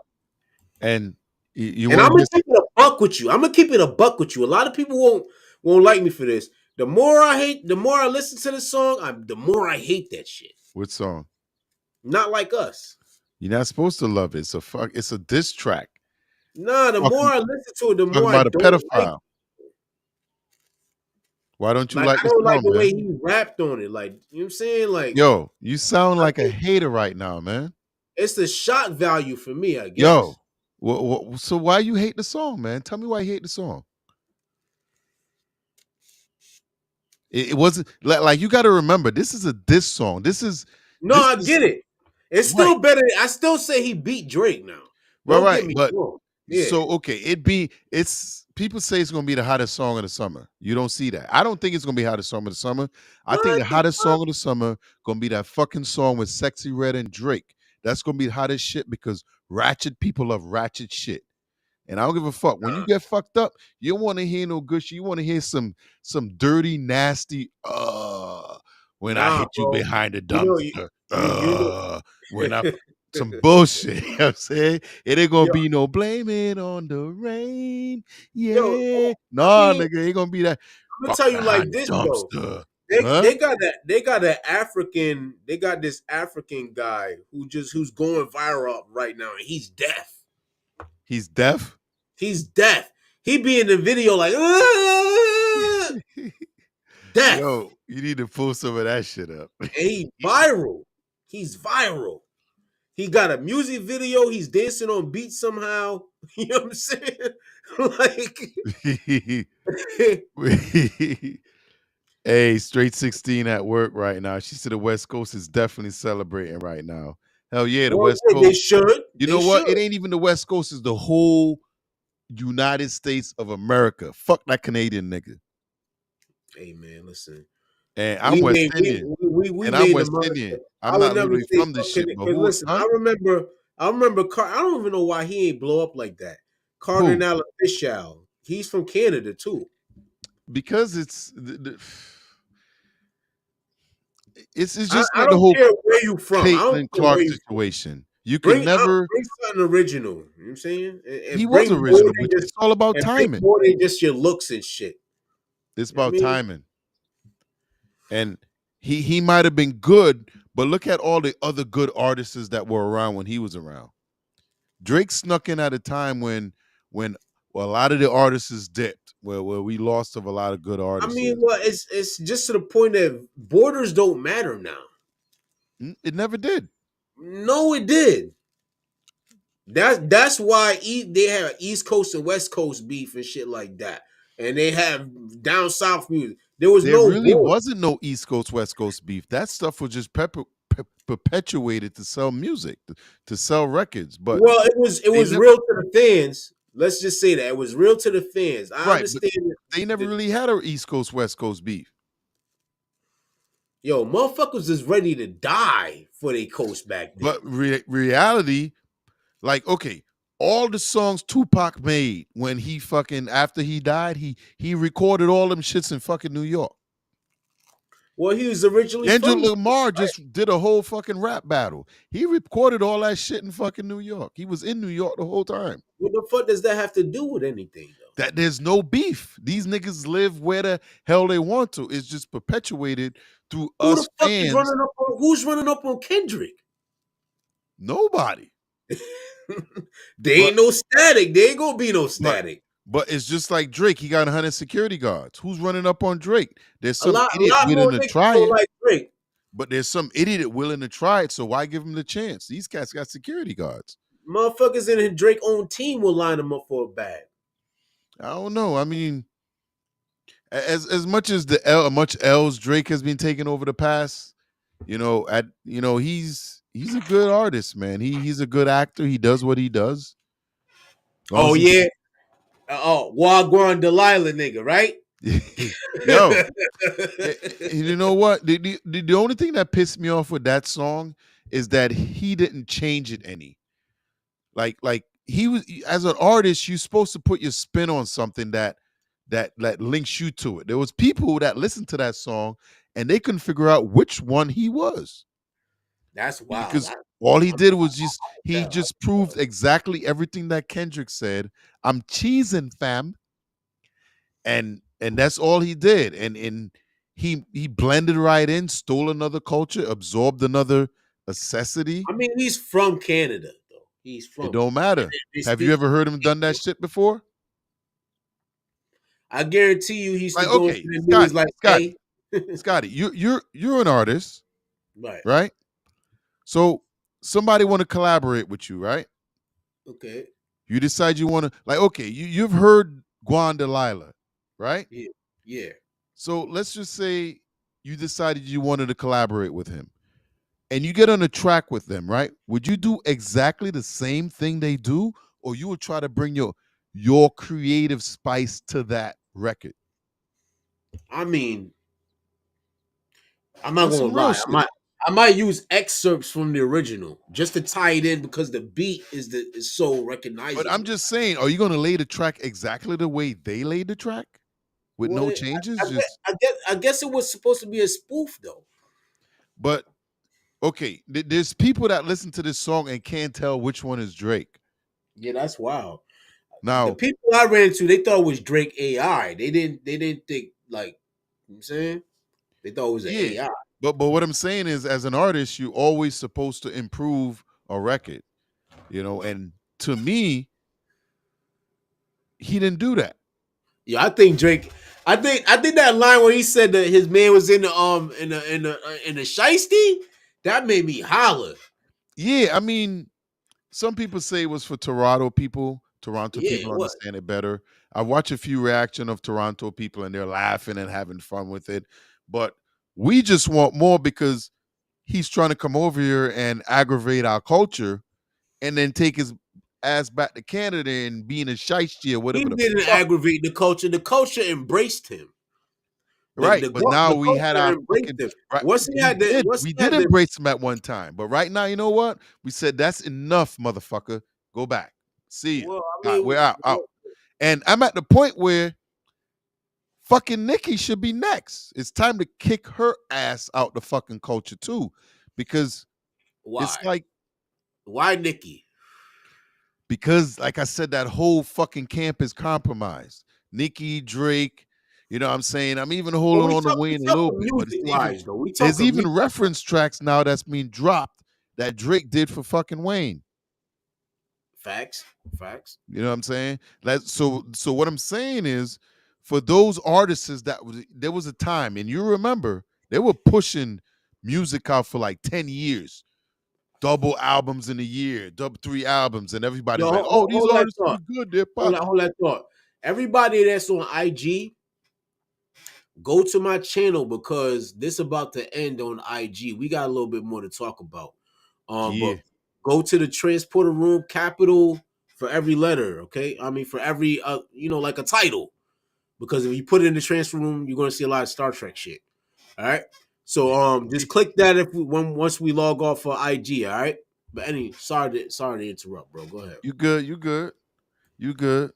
and you And want I'm to gonna keep it a buck with you. I'm gonna keep it a buck with you. A lot of people won't like me for this. The more I listen to the song, the more I hate that shit. What song? Not Like Us. You're not supposed to love it. It's a diss track. Nah, the more Talking, I listen to it, the talking more I about a don't like. pedophile. Why don't you Like like I the don't like song, the way man? he rapped on it. Like, you know what I'm saying? Like, Yo, you sound I like a think hater right now, man. it's the shock value for me, I guess. Yo, so why you hate the song, man? Tell me why you hate the song. It wasn't like you got to remember, this is a diss song. No, This I is get it. It's right, still better. I still say he beat Drake now. right, Don't get right. me But wrong. Yeah. so okay, it's people say it's gonna be the hottest song of the summer. You don't see that. I don't think it's gonna be hottest song of the summer. I think What the the hottest fuck? song of the summer gonna be that fucking song with Sexy Red and Drake. That's gonna be the hottest shit because ratchet people love ratchet shit. And I don't give a fuck. When you get fucked up, you don't want to hear no good shit. You want to hear some dirty, nasty, when I Nah, hit you bro. behind the You know, dumpster. you When I know. some bullshit. You know what I'm saying? It ain't gonna Yo, be no blame it on the rain. yo, Yeah. I Nah, mean, nigga, ain't gonna be that I'm gonna fuck tell you like behind the this though. dumpster. They Huh? they got that they got this African guy who's going viral right now, and he's deaf. He's deaf. He's deaf. He be in the video like deaf. Yo, you need to pull some of that shit up. And he viral. He's viral. He got a music video. He's dancing on beat somehow. You know what I'm saying? Like Hey, straight 16 at work right now. She said the West Coast is definitely celebrating right now. Hell yeah, the well, West yeah, they Coast. should. You They know what? should. It ain't even the West Coast, it's the whole United States of America. Fuck that Canadian nigga. Hey man, listen. And I'm We West made Indian. we And I'm made West America. Indian. I I'm would not never literally say from this fucking shit, it. but Cause who, listen, huh? I remember I don't even know why he ain't blow up like that. Who? Cardinal Official. He's from Canada too. Because it's just I like the don't whole care where you from. I don't Caitlin care where Clark you from. situation. You can never. Bring something original. You know what I'm saying? He And was bring more original, than but just it's all about and bring timing. more than just your looks and shit. It's You know what I about mean? timing. And he might have been good, but look at all the other good artists that were around when he was around. Drake snuck in at a time when well, a lot of the artists is dipped, where we lost of a lot of good I mean, artists. well, it's just to the point that borders don't matter now. It never did. No, it did. That's why they have East Coast and West Coast beef and shit like that, and they have down south music. There was There no really border. wasn't no East Coast West Coast beef. That stuff was just perpetuated to sell music, to sell records. But Well, it they was never real to the fans. Let's just say that it was real to the fans. I right, but understand. they never really had a East Coast West Coast beef. Yo, motherfuckers is ready to die for their coast back then. But reality, like, okay, all the songs Tupac made when he fucking after he died, he recorded all them shits in fucking New York. Well, he was originally Kendrick from Lamar right? just did a whole fucking rap battle. He recorded all that shit in fucking New York. He was in New York the whole time. What the fuck does that have to do with anything, though? That there's no beef. These niggas live where the hell they want to. It's just perpetuated through Who the us fuck is fans. running up on? Who's running up on Kendrick? Nobody. They ain't no static. They ain't gonna be no static. But it's just like Drake. He got 100 security guards. Who's running up on Drake? There's A some lot idiot more willing to niggas try don't it. like Drake. But there's some idiot willing to try it. So why give him the chance? These cats got security guards. Motherfuckers in Drake own team will line them up for a bag. I don't know. I mean, as much as much L's Drake has been taking over the past, he's a good artist, man. He's a good actor. He does what he does. Oh yeah. Wagwan Delilah nigga, right? Yo, you know what? The only thing that pissed me off with that song is that he didn't change it any. Like he was, as an artist, you're supposed to put your spin on something that links you to it. There was people that listened to that song and they couldn't figure out which one he was. That's wild. Because all he did was just proved exactly everything that Kendrick said. I'm cheesing, fam. And that's all he did. And he blended right in, stole another culture, absorbed another necessity. I mean, he's from Canada, though. He's from. It don't matter. Have you ever heard him done that shit before? I guarantee you, he's like, go okay, to the news like, Scotty, hey. Scotty, you're an artist, right? So somebody want to collaborate with you, right? Okay. You decide you want to, like, okay, you've heard Guan Delilah, right? Yeah. So let's just say you decided you wanted to collaborate with him, and you get on a track with them, right? Would you do exactly the same thing they do, or you would try to bring your creative spice to that record? I mean, I'm not gonna lie. I might use excerpts from the original just to tie it in because the beat is so recognizable. But I'm just saying, are you gonna lay the track exactly the way they laid the track? With no changes? I guess it was supposed to be a spoof though. But okay, there's people that listen to this song and can't tell which one is Drake. Yeah, that's wild. Now the people I ran into, they thought it was Drake AI. They didn't think like, you know what I'm saying, they thought it was an AI. But what I'm saying is, as an artist, you're always supposed to improve a record, and to me, he didn't do that. Yeah, I think Drake. I think that line where he said that his man was in the shiesty, that made me holler. Yeah, I mean, some people say it was for Toronto people. Toronto people understand it better. I watch a few reaction of Toronto people and they're laughing and having fun with it, but we just want more because he's trying to come over here and aggravate our culture, and then take his ass back to Canada and being a shiesty or whatever. He didn't aggravate the culture. The culture embraced him. But now we had our fucking, we did embrace him at one time. But right now, you know what? We said that's enough, motherfucker. Go back. See you. Well, I mean, we're out. And I'm at the point where fucking Nicki should be next. It's time to kick her ass out the fucking culture too. Because it's like, why Nicki? Because, like I said, that whole fucking camp is compromised. Nicki, Drake, you know what I'm saying? I'm even holding on to Wayne a little bit. But there's even reference tracks now that's being dropped that Drake did for fucking Wayne. Facts. You know what I'm saying? So what I'm saying is, for those artists there was a time, and you remember they were pushing music out for like 10 years, double albums in a year, double 3 albums, and Yo, everybody's like, oh, these hold that artists are thought. good, they're pop. Hold that thought. Everybody that's on IG, go to my channel because this about to end on IG. We got a little bit more to talk about. Yeah. But go to the transporter room, capital for every letter. Okay, I mean for every like a title. Because if you put it in the transfer room, you're gonna see a lot of Star Trek shit. All right. So just click that once we log off for IG. All right. But sorry to interrupt, bro. Go ahead. You good, you good.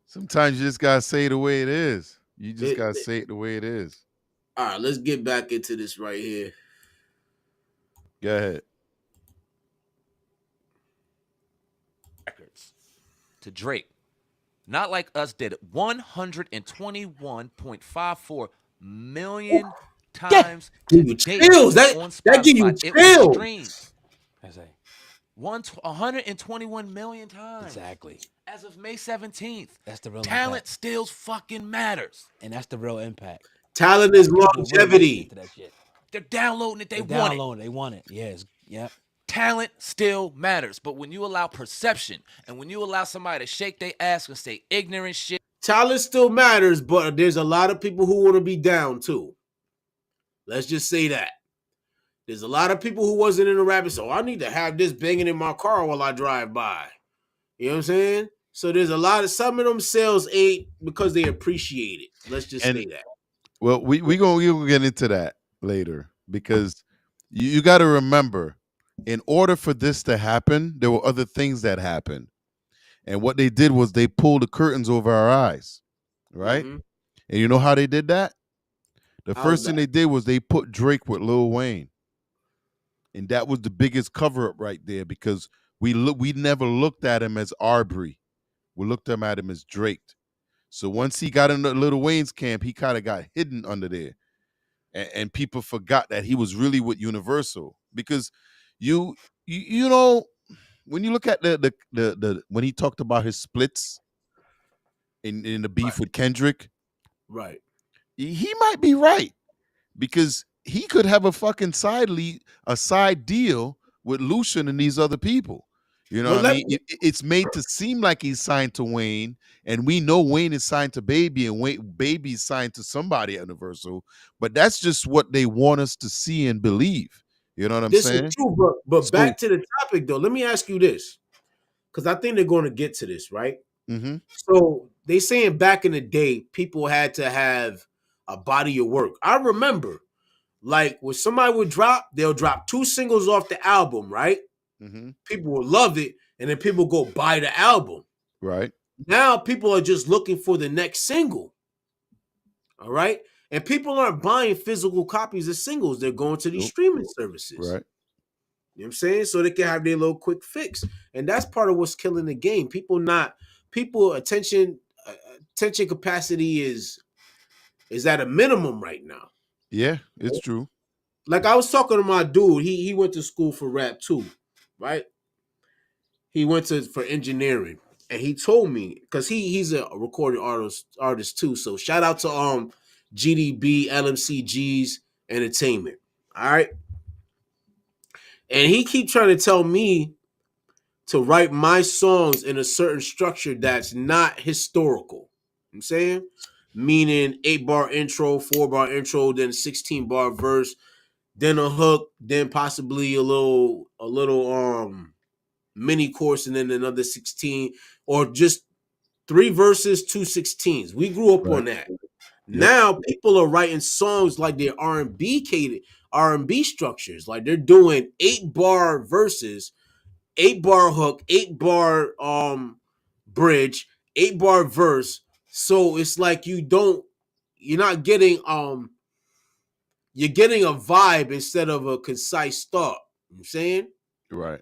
Sometimes you just gotta say it the way it is. You just gotta say it the way it is. All right, let's get back into this right here. Go ahead. Records to Drake. Not like us did 121.54 million times to Give you date chills. That on give you Spotify. It was chills. streamed I say 121 million times. exactly. As of May 17th. That's the real Talent impact. still fucking matters. And that's the real impact. Talent is People really longevity. into that shit. They're downloading it. They They're want it. downloading. They want it. Yes. Yep. Talent still matters. But when you allow perception and when you allow somebody to shake their ass and say ignorant shit. Talent still matters, but there's a lot of people who want to be down too. Let's just say that. There's a lot of people who wasn't in the rap, so I need to have this banging in my car while I drive by. You know what I'm saying? So there's a lot of some of them sales ain't because they appreciate it. Let's just say that. Well, we're gonna get into that later because you got to remember, in order for this to happen, there were other things that happened, and what they did was they pulled the curtains over our eyes, right? Mhm. And you know how they did that? The How's first thing that? they did was they put Drake with Lil Wayne, and that was the biggest cover up right there because we never looked at him as Arbery, we looked at him as Drake. So once he got into Lil Wayne's camp, he kind of got hidden under there, and people forgot that he was really with Universal because you know, when you look at the when he talked about his splits in the beef with Kendrick, Right. he might be right because he could have a fucking a side deal with Lucian and these other people. You know But what I mean? It's made to seem like he's signed to Wayne, and we know Wayne is signed to Baby, and Baby's signed to somebody at Universal. But that's just what they want us to see and believe. You know what I'm this saying? is true, but So, back to the topic though. Let me ask you this, because I think they're going to get to this, right? mm-hmm, So they saying back in the day, people had to have a body of work. I remember, like when somebody would drop, they'll drop 2 singles off the album, right? mm-hmm, People will love it, and then people go buy the album. right, Now people are just looking for the next single. All right. And people aren't buying physical copies of singles. They're going to these nope, streaming services. right, You know what I'm saying? So they can have their little quick fix. And that's part of what's killing the game. People attention capacity is at a minimum right now. yeah, it's true, Like I was talking to my dude, he went to school for rap too, right? He went for engineering, and he told me because he's a recording artist too. So shout out to GDB LMCG's Entertainment. All right, and he keep trying to tell me to write my songs in a certain structure that's not historical. I'm saying, meaning 8-bar intro, 4-bar intro, then 16-bar verse, then a hook, then possibly a little mini course, and then another 16, or just 3 verses, 2 16s. We grew up right, on that. yep, Now people are writing songs like they're R&B structures. Like they're doing 8-bar verses, 8-bar hook, 8-bar bridge, 8-bar verse. So it's like you're not getting you're getting a vibe instead of a concise thought. You know what I'm saying? right.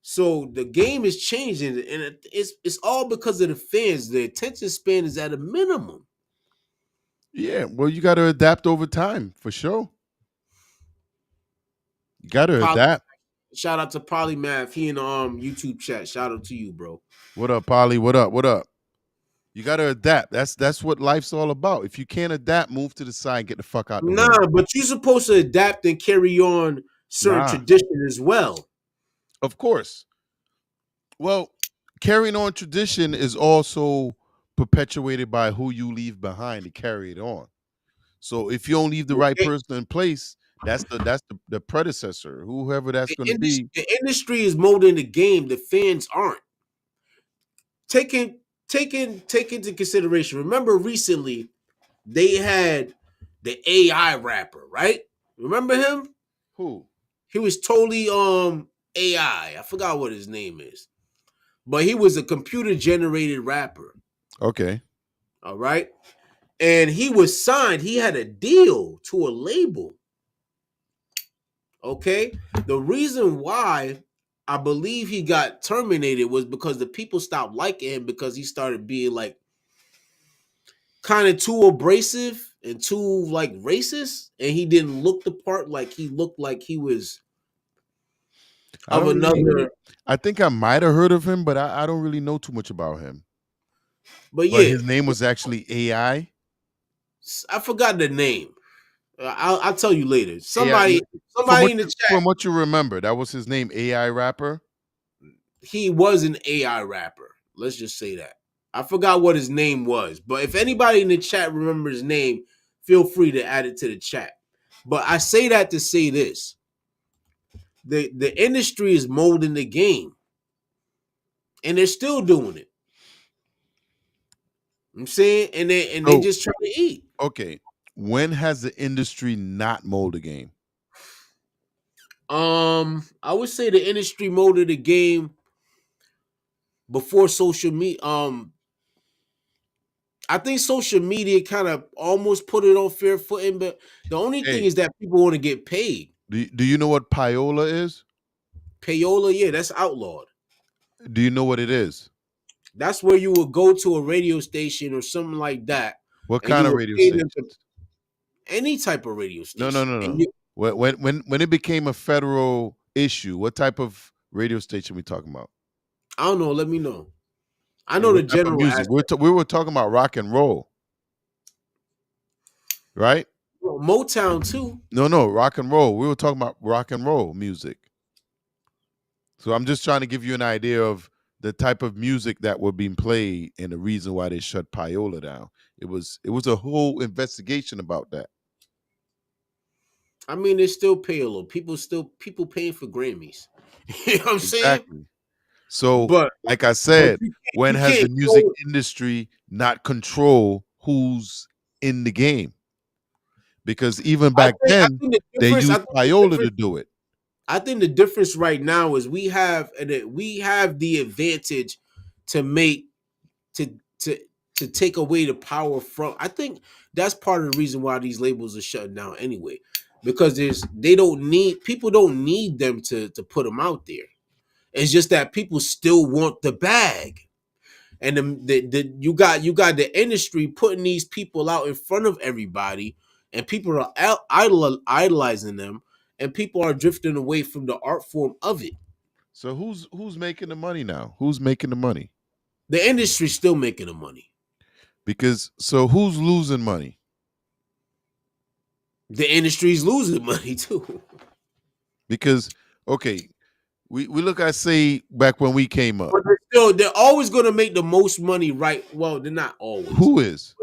So the game is changing, and it's all because of the fans. The attention span is at a minimum. Yeah, well, you got to adapt over time for sure. You got to Pop, adapt. Shout out to Polymath. He in the YouTube chat. Shout out to you, bro. What up, Polly? What up? What up? You got to adapt. That's what life's all about. If you can't adapt, move to the side, get the fuck out the way. Nah, but you're supposed to adapt and carry on certain Nah. tradition as well. Of course. Well, carrying on tradition is also perpetuated by who you leave behind to carry it on. So if you don't leave the right Okay? person in place, that's the predecessor, whoever that's going to be. The industry is molding the game. The fans aren't taking into consideration. Remember, recently they had the AI rapper, right? Remember him? Who? He was totally AI. I forgot what his name is, but he was a computer generated rapper. Okay. All right, and he was signed. He had a deal to a label. Okay, the reason why I believe he got terminated was because the people stopped liking him because he started being like kind of too abrasive and too like racist, and he didn't look the part. Like he looked like he was I of don't really. another. I think I might have heard of him, but I don't really know too much about him. But But yeah, his name was actually AI. I forgot the name. I'll tell you later. AI. Somebody in the chat. From what you remember, that was his name, AI rapper. He was an AI rapper. Let's just say that. I forgot what his name was, but if anybody in the chat remembers his name, feel free to add it to the chat. But I say that to say this: the industry is molding the game, and they're still doing it. I'm saying, and they So, just trying to eat. okay, when has the industry not molded the game? I would say the industry molded the game before social media. I think social media kind of almost put it on fair footing, but the only thing Hey, is that people want to get paid. do you know what payola is? Payola, yeah, that's outlawed. Do you know what it is? That's where you would go to a radio station or something like that, What and you kind of would radio pay them to stations? any type of radio No, no, station. no, And no. When it became a federal issue, what type of radio station we talking about? I don't know. Let me know. I And know the what type of general music? aspect. We were talking about rock and roll, right? Well, Motown too. No, rock and roll. We were talking about rock and roll music. So I'm just trying to give you an idea of the type of music that were being played and the reason why they shut Payola down. It was a whole investigation about that. I mean, there's still payola. People paying for Grammys. You know what I'm saying? Exactly. So, But like I but said, when you has can't the music go. industry not control who's in the game? Because even back I then, think the they difference. I used think the Payola to difference. do it. I think the difference right now is we have the advantage to make to to to take away the power from. I think that's part of the reason why these labels are shutting down anyway, because they don't need people don't need them to put them out there. It's just that people still want the bag, and you got the industry putting these people out in front of everybody, and people are idolizing them, and people are drifting away from the art form of it. So who's making the money now? Who's making the money? The industry's still making the money. Because so who's losing money? The industry's losing money too. Because okay, we look at say back when we came up. But they're always going to make the most money, right? Well, they're not always. Who is?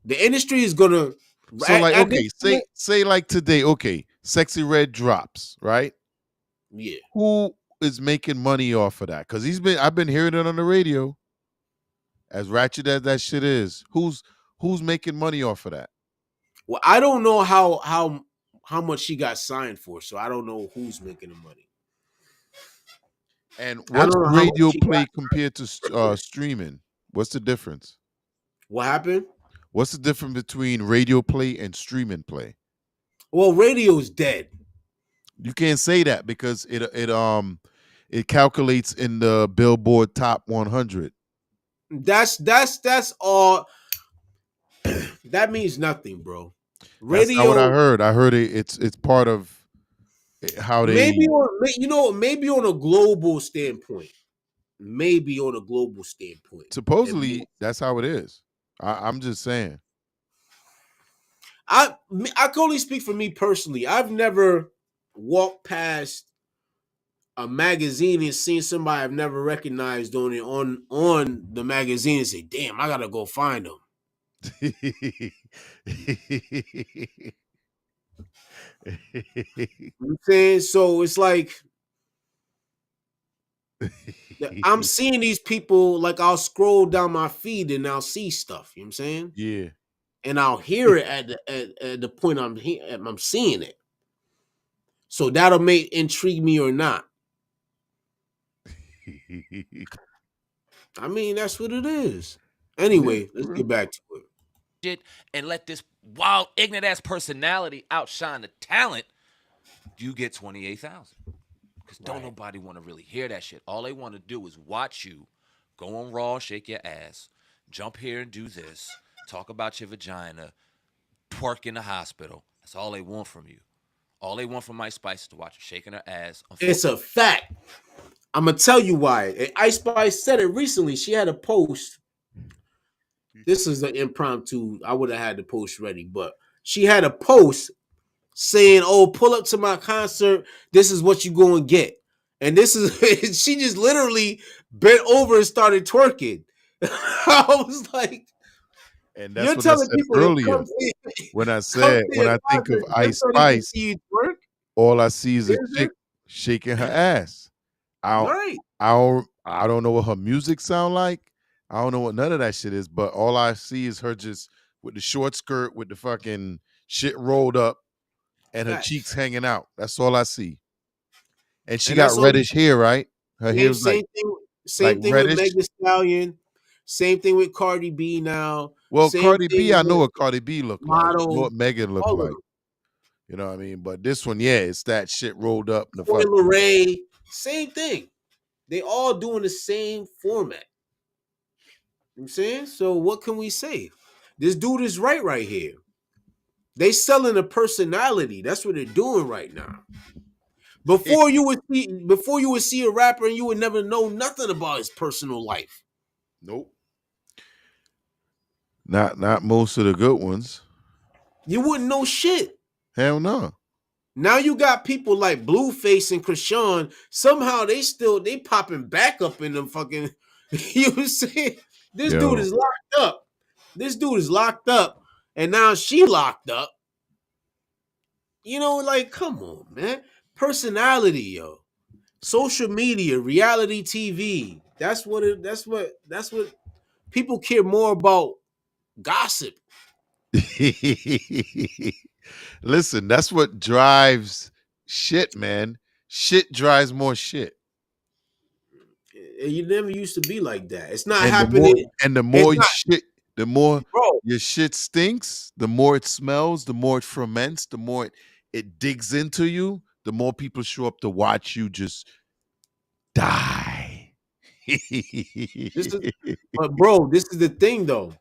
The industry is going to. So like okay, say like today, okay, Sexy Red drops, right? Yeah. Who is making money off of that? Because I've been hearing it on the radio. As ratchet as that shit is, who's making money off of that? Well, I don't know how much she got signed for, so I don't know who's making the money. And I what's don't know how much radio she play got. compared to streaming? What's the difference? What happened? What's the difference between radio play and streaming play? Well, radio's dead. You can't say that because it calculates in the Billboard Top 100. That's all. That means nothing, bro. That's not what I Radio. heard. I heard it's part of how Maybe they on maybe on a global standpoint. Maybe on a global standpoint. supposedly that's how it is. I'm just saying. I can only speak for me personally. I've never walked past a magazine and seen somebody I've never recognized on the magazine and say, "Damn, I gotta go find them." You know what I'm saying? So it's like I'm seeing these people, like I'll scroll down my feed and I'll see stuff, you know what I'm saying? Yeah. And I'll hear it at the point I'm seeing it. So that'll make intrigue me or not. I mean, that's what it is. Yeah, Anyway, let's for real. get back to it. Shit, and let this wild, ignorant ass personality outshine the talent, you get 28,000. Because don't nobody want to really hear that shit. All they want to do is watch you go on Raw, shake your ass, jump here and do this, talk about your vagina, twerk in the hospital. That's all they want from you. All they want from Ice Spice is to watch her shaking her ass. It's a fact. I'm gonna tell you why. And Ice Spice said it recently. She had a post. This is an impromptu. I would have had the post ready, but she had a post saying, "Oh, pull up to my concert. This is what you going to get." And this is she just literally bent over and started twerking. I was like, And that's "You're what I telling said people to earlier. come see, When I come said see when a I think of concert just Ice so they can Spice, see you twerk?" all I see is a Is it chick shaking her ass. I don't, right? I don't know what her music sound like. I don't know what none of that shit is, but all I see is her just with the short skirt with the fucking shit rolled up and her Facts. cheeks hanging out. That's all I see. And she And got that's all. reddish hair, right? Her hair Same, was like same thing. like Same thing with reddish. Meg Thee Stallion. Same thing with Cardi B now. Well, Same Cardi B, thing I know with what Cardi B look like. I know model. what Megan look All of like. them. You know what I mean? But this one, yeah, it's that shit rolled up in the Coy fucking Ray. Same thing. They all doing the same format. You know what I'm saying? So what can we say? This dude is right here. They selling a personality. That's what they're doing right now. Before you would see a rapper and you would never know nothing about his personal life. Nope. Not most of the good ones. You wouldn't know shit. Hell no. Now you got people like Blueface and Krishan. Somehow they popping back up in them fucking. You know what I'm saying? This dude Yo. is locked up. This dude is locked up, and now she locked up. You know, like, come on, man. Personality, yo. Social media, reality TV. That's what people care more about gossip. Listen, that's what drives shit, man. Shit drives more shit. And you never used to be like that. It's not And happening. the It's more not, shit, the more bro. your shit stinks, the more it smells, the more it ferments, the more it digs into you, the more people show up to watch you just die. This is but bro, this is the thing though.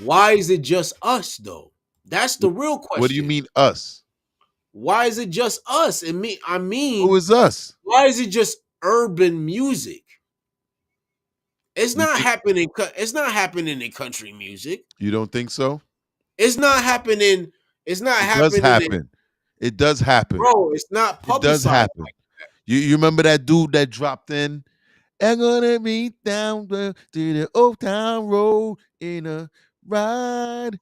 Why is it just us though? That's the real What do you question. mean us? Why is it just us? I Who mean, is us? why is it just urban music? It's You not think happening. It's not happening in country music. you don't think so? It's not happening. It's not It does happening in, happen. It does happen. bro. It's not It does publicized. happen. You remember that dude that dropped in? I'm gonna meet down to the Old Town Road in a ride.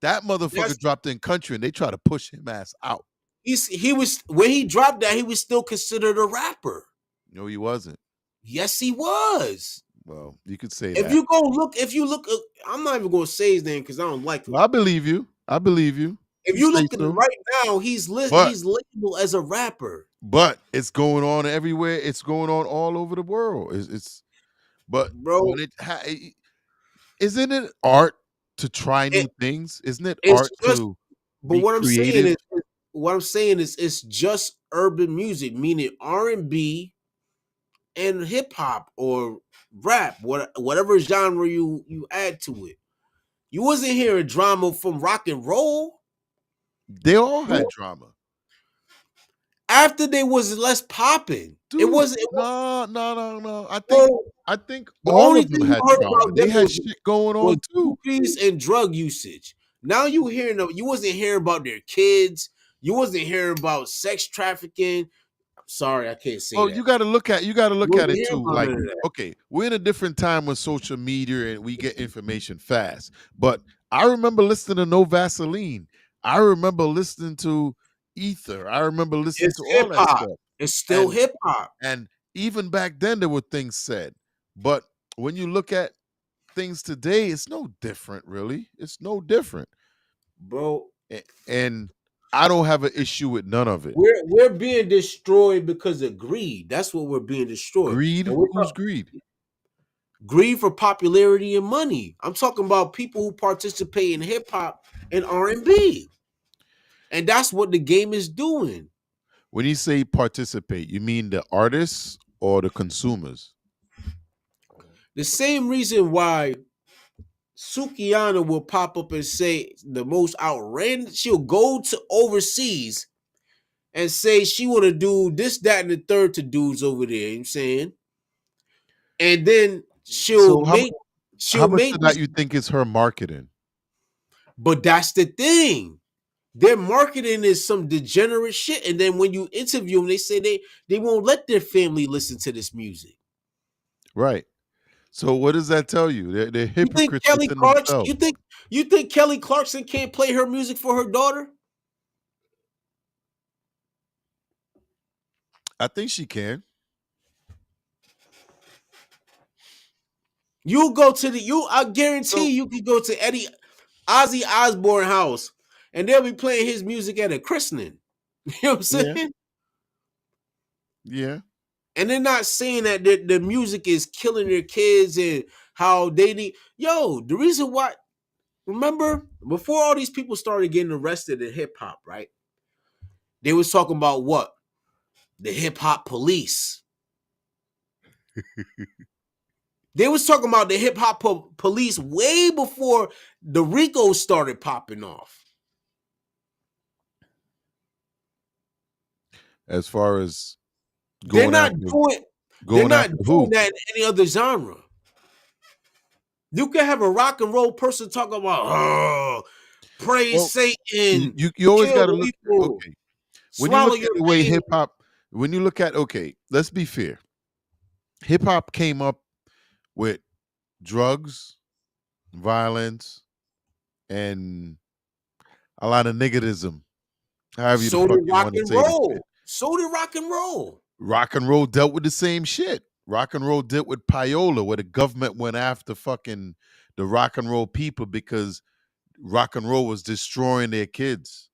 That motherfucker That's dropped in country and they try to push him ass out. he was when he dropped that he was still considered a rapper. No, he wasn't. Yes, he was. Well, you could say If that. you go look, if you look, I'm not even going to say his name because I don't like him. Well, I believe you. I believe you. If You you say look at so. right now, he's But labeled as a rapper, it's going on everywhere. It's going on all over the world. It's but bro. when isn't it art to try new It, things? Isn't it it's art just, to but be creative? what I'm saying is, it's just urban music, meaning R&B and hip hop or rap, whatever genre you add to it. You wasn't hearing drama from rock and roll. They all had drama. After they was less popping. It Dude, wasn't. no. Bro, I think the all only of them thing you had heard trauma. about They them had shit going was on too. groupies and drug usage. Now you hearing them. You wasn't hearing about their kids. You wasn't hearing about sex trafficking. Sorry, I can't say Oh, that. you got to look at You wasn't it hearing too. about Like, none of that. okay, we're in a different time with social media and we get information fast. But I remember listening to No Vaseline. I remember listening to Ether. I remember listening It's to hip all that hop. stuff. It's still And hip hop, and even back then there were things said. But when you look at things today, it's no different, really. It's no different. bro. And I don't have an issue with none of it. We're being destroyed because of greed. That's what we're being destroyed. Greed? And we're Who's greed? greed for popularity and money. I'm talking about people who participate in hip hop and R&B. And that's what the game is doing. When you say participate, you mean the artists or the consumers? The same reason why Sukiana will pop up and say the most outrageous, she'll go to overseas and say she want to do this, that, and the third to dudes over there. You know what I'm saying? And then So how she'll much make of that this, you think is her marketing? but that's the thing. Their marketing is some degenerate shit. And then when you interview them, they say they won't let their family listen to this music. Right. So what does that tell you? They're You think hypocrites Kelly within Clarkson? themselves. You think Kelly Clarkson can't play her music for her daughter? I think she can. You go to I So guarantee you could go to Ozzy Osbourne house and they'll be playing his music at a christening. You know what I'm yeah, saying? yeah. And they're not saying that the music is killing their kids and how they need. Yo, the reason why, remember, before all these people started getting arrested in hip hop, right? They was talking about what? The hip hop police. They was talking about the hip hop police way before the Ricos started popping off. As far as They're going not after doing they're going not after doing who? that in any other genre. You can have a rock and roll person talk about praise Well, Satan, you always kill got to look. people, Okay, when you swallow look at your the way pain. hip hop, when you look at okay, let's be fair. Hip hop came up with drugs, violence, and a lot of niggerism. However the So fuck did you rock want to and say this shit. roll. So did rock and roll. Rock and roll dealt with the same shit. Rock and roll dealt with payola, where the government went after fucking the rock and roll people because rock and roll was destroying their kids.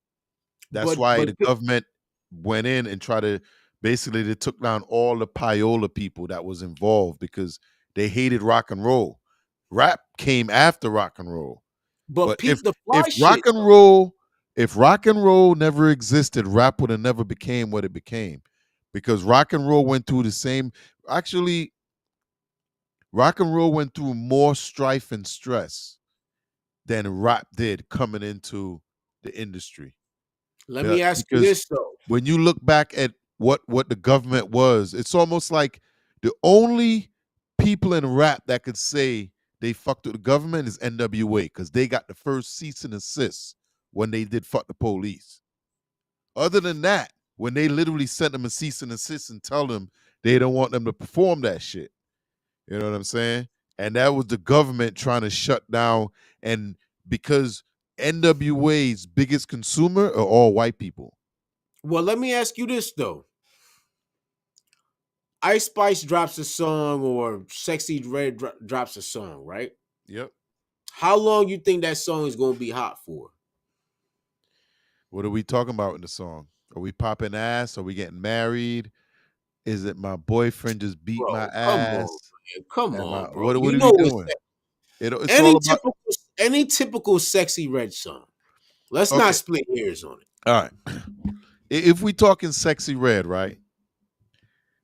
That's But why but the government went in and tried to basically they took down all the payola people that was involved because they hated rock and roll. Rap came after rock and roll. but But peep the if fly shit. rock and roll never existed, rap would have never became what it became. Because rock and roll went through the same actually rock and roll went through more strife and stress than rap did coming into the industry. Let me ask you Because this though. when you look back at what the government was, it's almost like the only people in rap that could say they fucked with the government is NWA because they got the first cease and assist when they did fuck the police. Other than that, when they literally sent them a cease and assist and tell them they don't want them to perform that shit. You know what I'm saying? And that was the government trying to shut down. And because NWA's biggest consumer are all white people. Well, let me ask you this though. Ice Spice drops a song or Sexy Red drops a song, right? Yep. How long you think that song is going to be hot for? What are we talking about in the song? Are we popping ass? Are we getting married? Is it my boyfriend just beat my Bro, come on, ass? man. Come Am I on, bro. what You are know we what's doing? It's all any about typical Sexy Red song. Let's not okay. split hairs on it. All right. If we talking sexy red, right?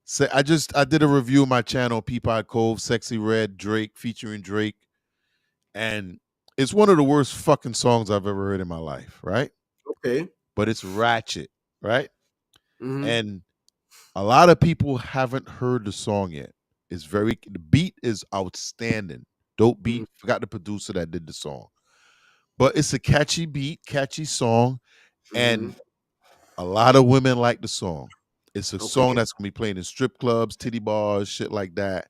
So I did a review of my channel, Peapod Cove, Sexy Red, Drake, featuring Drake. And it's one of the worst fucking songs I've ever heard in my life, right? Okay. But it's ratchet, right? Mm-hmm. and a lot of people haven't heard the song yet. The beat is outstanding. Dope Mm-hmm. beat. Forgot the producer that did the song. But it's a catchy beat, catchy song, Mm-hmm. and a lot of women like the song. It's a song Okay. that's gonna be playing in strip clubs, titty bars, shit like that.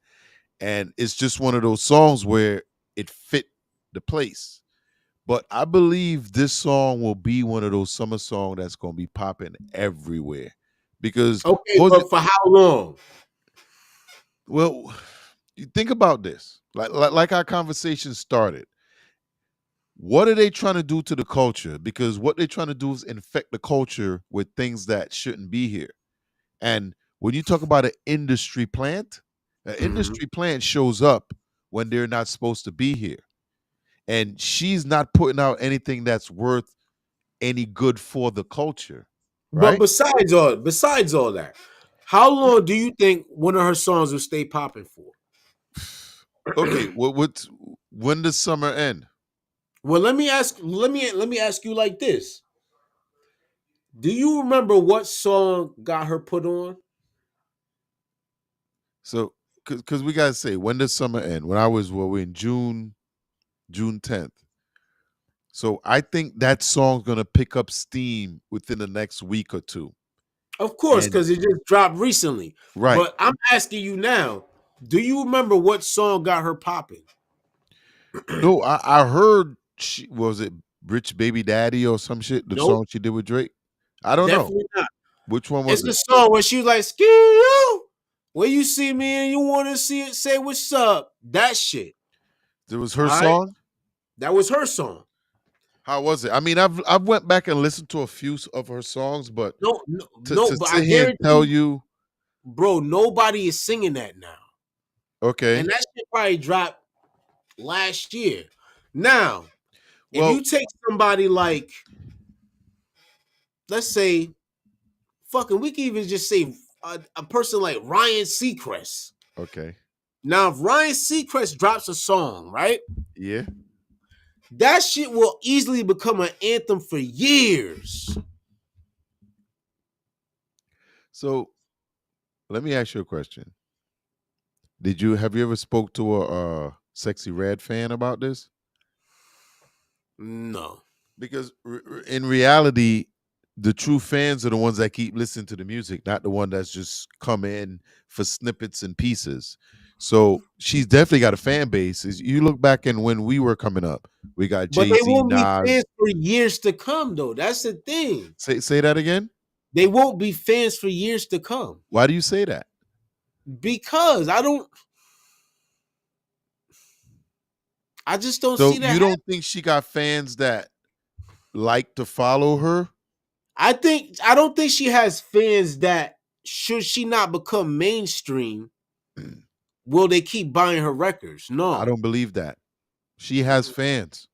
And it's just one of those songs where it fit the place. But I believe this song will be one of those summer songs that's gonna be popping everywhere. Because Okay, what was it? but for how long? Well, you think about this. Like our conversation started. What are they trying to do to the culture? Because what they're trying to do is infect the culture with things that shouldn't be here. And when you talk about an Mm-hmm. industry plant shows up when they're not supposed to be here. And she's not putting out anything that's worth any good for the culture, But right? besides all that, how long do you think one of her songs will stay popping for? Okay, when does summer end? Well, let me ask you like this. Do you remember what song got her put on? So, because we gotta say, when does summer end? When I was, well, we're in June 10th. So I think that song's gonna pick up steam within the next week or two. Of course, And because it just dropped recently. right, But I'm asking you now, do you remember what song got her popping? no, I heard she was it Rich Baby Daddy or some shit. The Nope, song she did with Drake. I don't know definitely not. which one It's was the it. song where she was like, "Ski you." When you see me and you want to see it, say what's up. That shit. It was All her right. song. That was her song. How was it? I mean, I've went back and listened to a few of her songs, but No, no, to no, but I sit here and guarantee tell you, you, bro, nobody is singing that now. And okay, that shit probably dropped last year. Now, if well, you take somebody like, let's say, fucking, we can even just say a person like Ryan Seacrest. okay, Now, if Ryan Seacrest drops a song, right, yeah. that shit will easily become an anthem for years. So let me ask you a question. Have you ever spoke to a Sexy Red fan about this? No. Because in reality, the true fans are the ones that keep listening to the music, not the one that's just come in for snippets and pieces. So she's definitely got a fan base. You look back and when we were coming up, we got But Jay they Z, won't be fans Nas. for years to come, though. That's the thing. Say that again. They won't be fans for years to come. Why do you say that? Because I just don't So see that you happen. don't think she got fans that like to follow her? I don't think she has fans that should she not become mainstream, will they keep buying her records? I No. don't believe that. She has fans.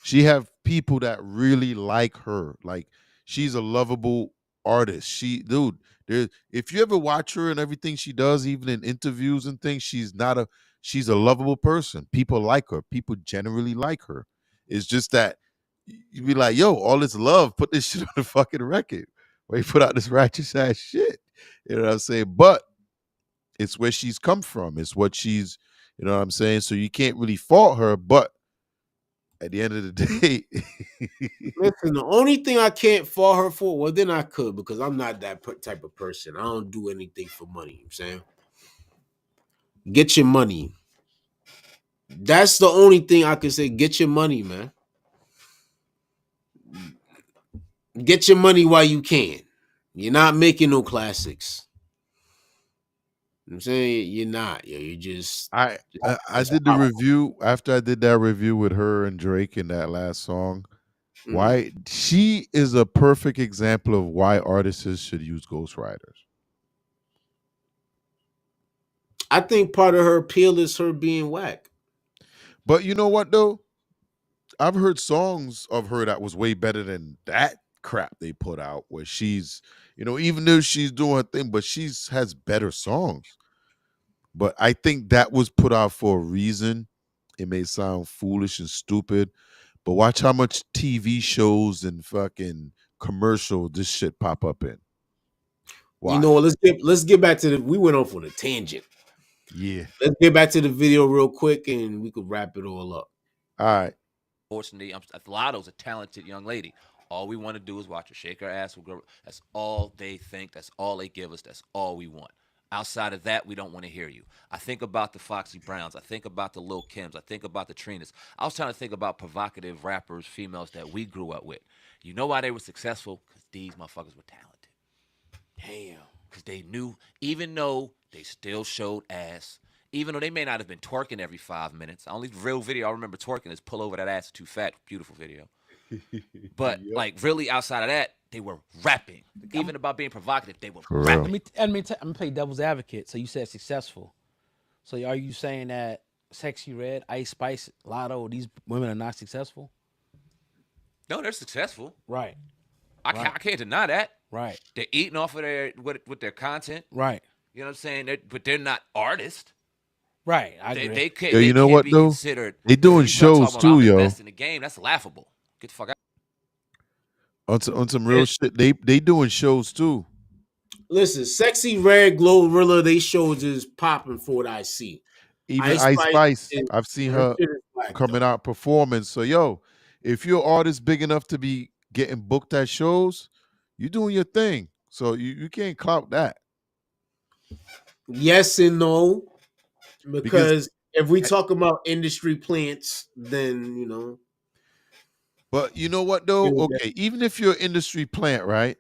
She have people that really like her. Like she's a lovable artist. There if you ever watch her and everything she does, even in interviews and things, she's a lovable person. People like her. People generally like her. It's just that you be like, yo, all this love, put this shit on the fucking record. Why you put out this righteous ass shit? You know what I'm saying? But it's where she's come from. It's what she's, you know what I'm saying? So you can't really fault her, but at the end of the day, Listen, the only thing I can't fault her for, well, then I could because I'm not that type of person. I don't do anything for money. You know what I'm saying, get your money. That's the only thing I can say. Get your money, man. Get your money while you can. You're not making no classics. You know what I'm saying you're not. You're just, I just, I just did the pop. review after I did that review with her and Drake in that last song. Mhm. Why she is a perfect example of why artists should use ghostwriters. I think part of her appeal is her being whack. But you know what though? I've heard songs of her that was way better than that crap they put out where she's, even though she's doing her thing, but she's has better songs. But I think that was put out for a reason. It may sound foolish and stupid, but watch how much TV shows and fucking commercial this shit pop up in? Why? You know what? Let's get back to the. We went off on a tangent. Yeah. Let's get back to the video real quick, and we could wrap it all up. All right. Fortunately, Lotto's a talented young lady. All we want to do is watch her shake her ass. That's all they think. That's all they give us. That's all we want. Outside of that, we don't want to hear you. I think about the Foxy Browns. I think about the Lil Kims. I think about the Trinas. I was trying to think about provocative rappers, females that we grew up with. You know why they were successful? Because these motherfuckers were talented. Damn. Because they knew, even though they still showed ass, even though they may not have been twerking every 5 minutes. The only real video I remember twerking is Pull Over That Ass Too Fat. Beautiful video. But like really outside of that, they were rapping. Even about being provocative, they were For real. rapping. I'm gonna play devil's advocate. So you said successful. So are you saying that Sexy Red, Ice Spice, Lotto, these women are not successful? No, they're successful. Right. I can't deny that. Right. They're eating off of their with their content. Right. You know what I'm saying? But they're not artists. Right. I agree. They can't. Yo, you they know can't what, be though? considered. They doing If you start shows talking too, about, I'm yo. the best in the game. That's laughable. Get the fuck out. On some real shit, they doing shows too. Listen, Sexy Red, Glorilla, they shows is popping for what I see. Even Ice Ice Spice Spice, is- I've seen her her shit is whack, coming though. out performing. So yo, if you're an artist big enough to be getting booked at shows, you doing your thing. So you can't clout that. Yes and no, Because- because if we talk about industry plants, then you know. But you know what though? Yeah, Okay, even if you're an industry plant, right?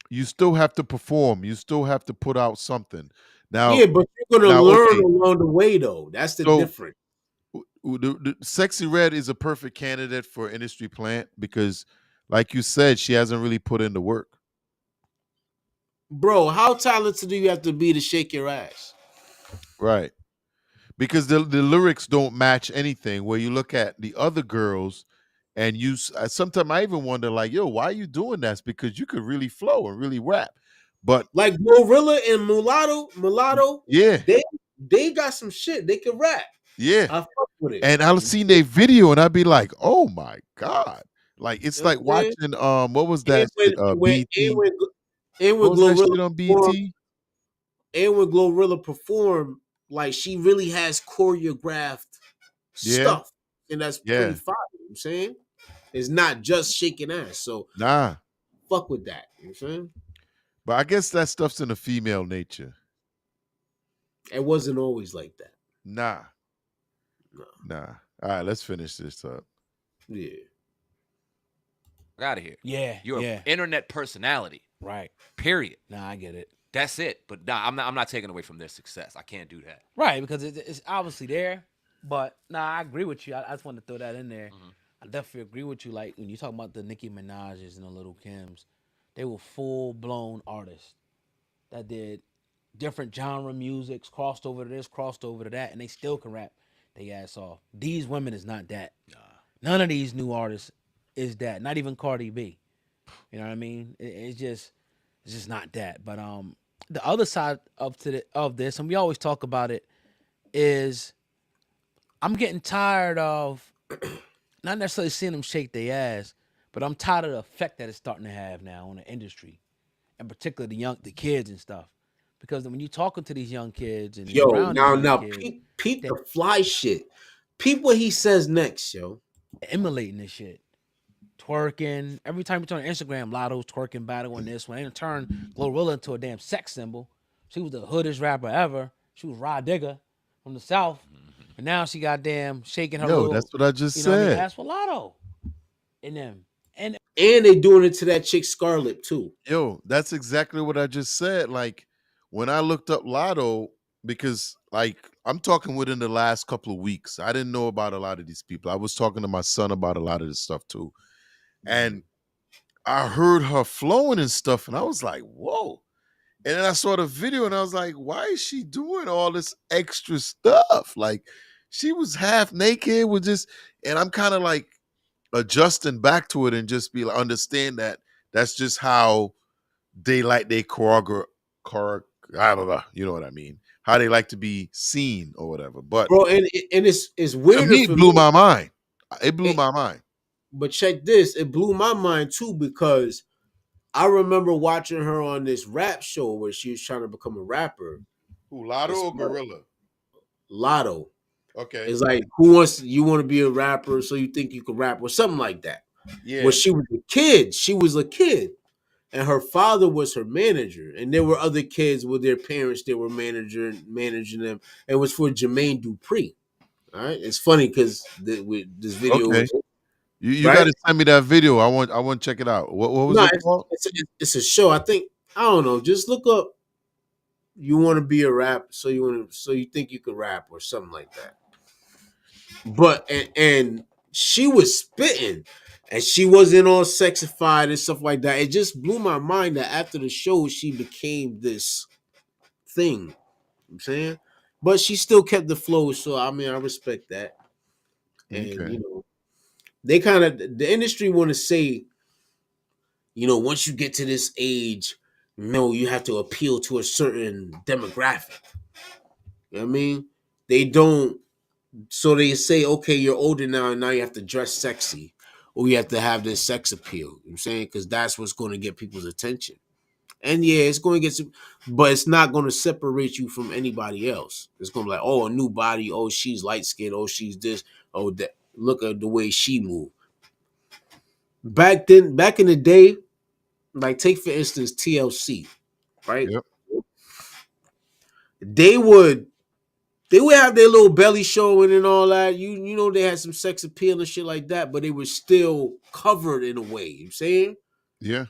You still have to perform. You still have to put out something. Now, Yeah, but you're gonna now, learn okay. along the way, though. That's the So- difference. The Sexy Red is a perfect candidate for industry plant because, like you said, she hasn't really put in the work. Bro, how talented do you have to be to shake your ass? Right. Because the lyrics don't match anything. Where you look at the other girls and sometimes I even wonder, like, yo, why are you doing that? It's because you could really flow and really rap. But Like Glorilla and Mulatto, yeah, they got some shit. They can rap. yeah. I fuck with it. And I've seen their video and I'd be like, oh my God. Like it's You know like what I'm saying? watching what was that shit? BT. And What was that shit on perform, BT? and when Glorilla perform, like she really has choreographed Yeah. stuff, and that's Yeah. pretty fire. You know what I'm saying it's not just shaking ass. So Nah. fuck with that. You know what I'm saying But I guess that stuff's in the female nature. it wasn't always like that. Nah. No. Nah. All right, let's finish this up. Yeah. Out of here. Yeah. You're yeah. an internet personality. Right. Period. Nah, I get it. That's it. But nah, I'm not taking away from their success. I can't do that. Right, because it's obviously there. But nah, I agree with you. I just want to throw that in there. I definitely agree with you. Like when you talk about the Nicki Minaj's and the Little Kims, they were full blown artists that did different genre musics, crossed over to this, crossed over to that, and they still can rap they ass off. These women is not that. None of these new artists is that. Not even Cardi B. You know what I mean? It's just not that. But the other side of this, and we always talk about it, is I'm getting tired of not necessarily seeing them shake their ass, but I'm tired of the effect that it's starting to have now on the industry, and particularly the kids and stuff. Because when you're talking to these young kids and Yo, around these now, young kids, peep the fly shit. Peep what he says next, yo. emulating this shit. Twerking. Every time you turn on Instagram, Lotto's twerking battle on this one. And turn Glorilla into a damn sex symbol. She was the hoodest rapper ever. She was Rod Digger from the South. And now she got damn shaking her little, that's what I just you know what I mean? said. That's for Lotto. And them. And they doing it to that chick Scarlett too. Yo, that's exactly what I just said. Like when I looked up Lotto, because like I'm talking within the last couple of weeks. I didn't know about a lot of these people. I was talking to my son about a lot of this stuff too. And I heard her flowing and stuff, and I was like, whoa. And then I saw the video and I was like, why is she doing all this extra stuff? Like she was half naked with just, and I'm kind of like adjusting back to it and just be like, understand that that's just how they like they I don't know, you know what I mean? How they like to be seen or whatever. But Bro, and it's to weirder me, for it blew me. my mind. It blew my mind. But check this, it blew my mind too because I remember watching her on this rap show where she was trying to become a rapper. Who, Lotto It's or Gorilla? Lotto. Okay. It's like, who wants you want to be a rapper, so you think you can rap or something like that. When Yeah. she was a kid, and her father was her manager, and there were other kids with their parents that were managing them. It was for Jermaine Dupri. All right, it's funny because this video Okay. was You got right. to send me that video. I want to check it out. What was No, it called? it's a show. I think I don't know. Just look up. You want to be a rap, so you think you can rap or something like that. But and she was spitting, and she wasn't all sexified and stuff like that. It just blew my mind that after the show she became this thing. You know what I'm saying, but she still kept the flow. So I mean, I respect that. And Okay. they kind of the industry want to say, once you get to this age, no, you have to appeal to a certain demographic. You know what I mean? They don't. So they say, okay, you're older now, and now you have to dress sexy, or you have to have this sex appeal. You know what I'm saying? Because that's what's going to get people's attention. And yeah, it's going to get some, but it's not going to separate you from anybody else. It's going to be like, oh, a new body. Oh, she's light skinned. Oh, she's this. Oh, that. Look at the way she moved. Back in the day, like take for instance TLC, right? Yep. They would have their little belly showing and all that. You know they had some sex appeal and shit like that, but they were still covered in a way. You know what I'm saying? Yeah.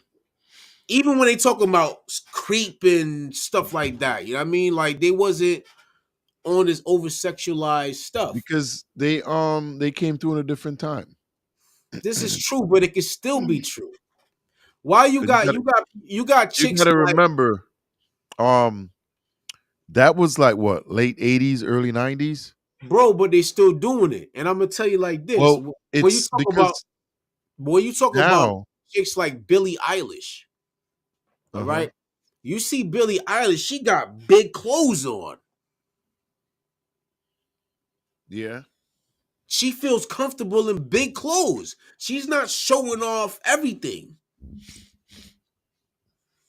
Even when they talking about creep and stuff like that, you know what I mean? Like they wasn't on this over sexualized stuff. Because they came through in a different time. This is true, but it can still be true. Why you 'Cause got you got you chicks gotta like, remember, that was like what, late 80s, early 90s? bro, but they still doing it. And I'm gonna tell you like this: Well, when you it's talk about because now, chicks like Billie Eilish, all uh-huh. right, you see Billie Eilish, she got big clothes on. Yeah. She feels comfortable in big clothes. She's not showing off everything.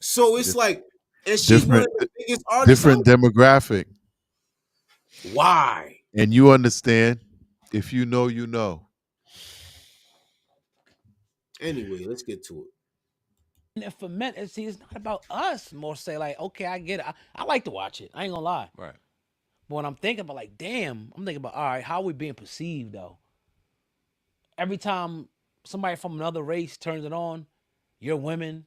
So it's Di- like, and she's one of different the biggest artists out different demographic. there. Why? And you understand, if you know, you know. Anyway, let's get to it. And for men, see, it's not about us. More say like, okay, I get it. I like to watch it. I ain't gonna lie. Right. But when I'm thinking about like, damn, I'm thinking about, all right, how are we being perceived though? Every time somebody from another race turns it on, you're women,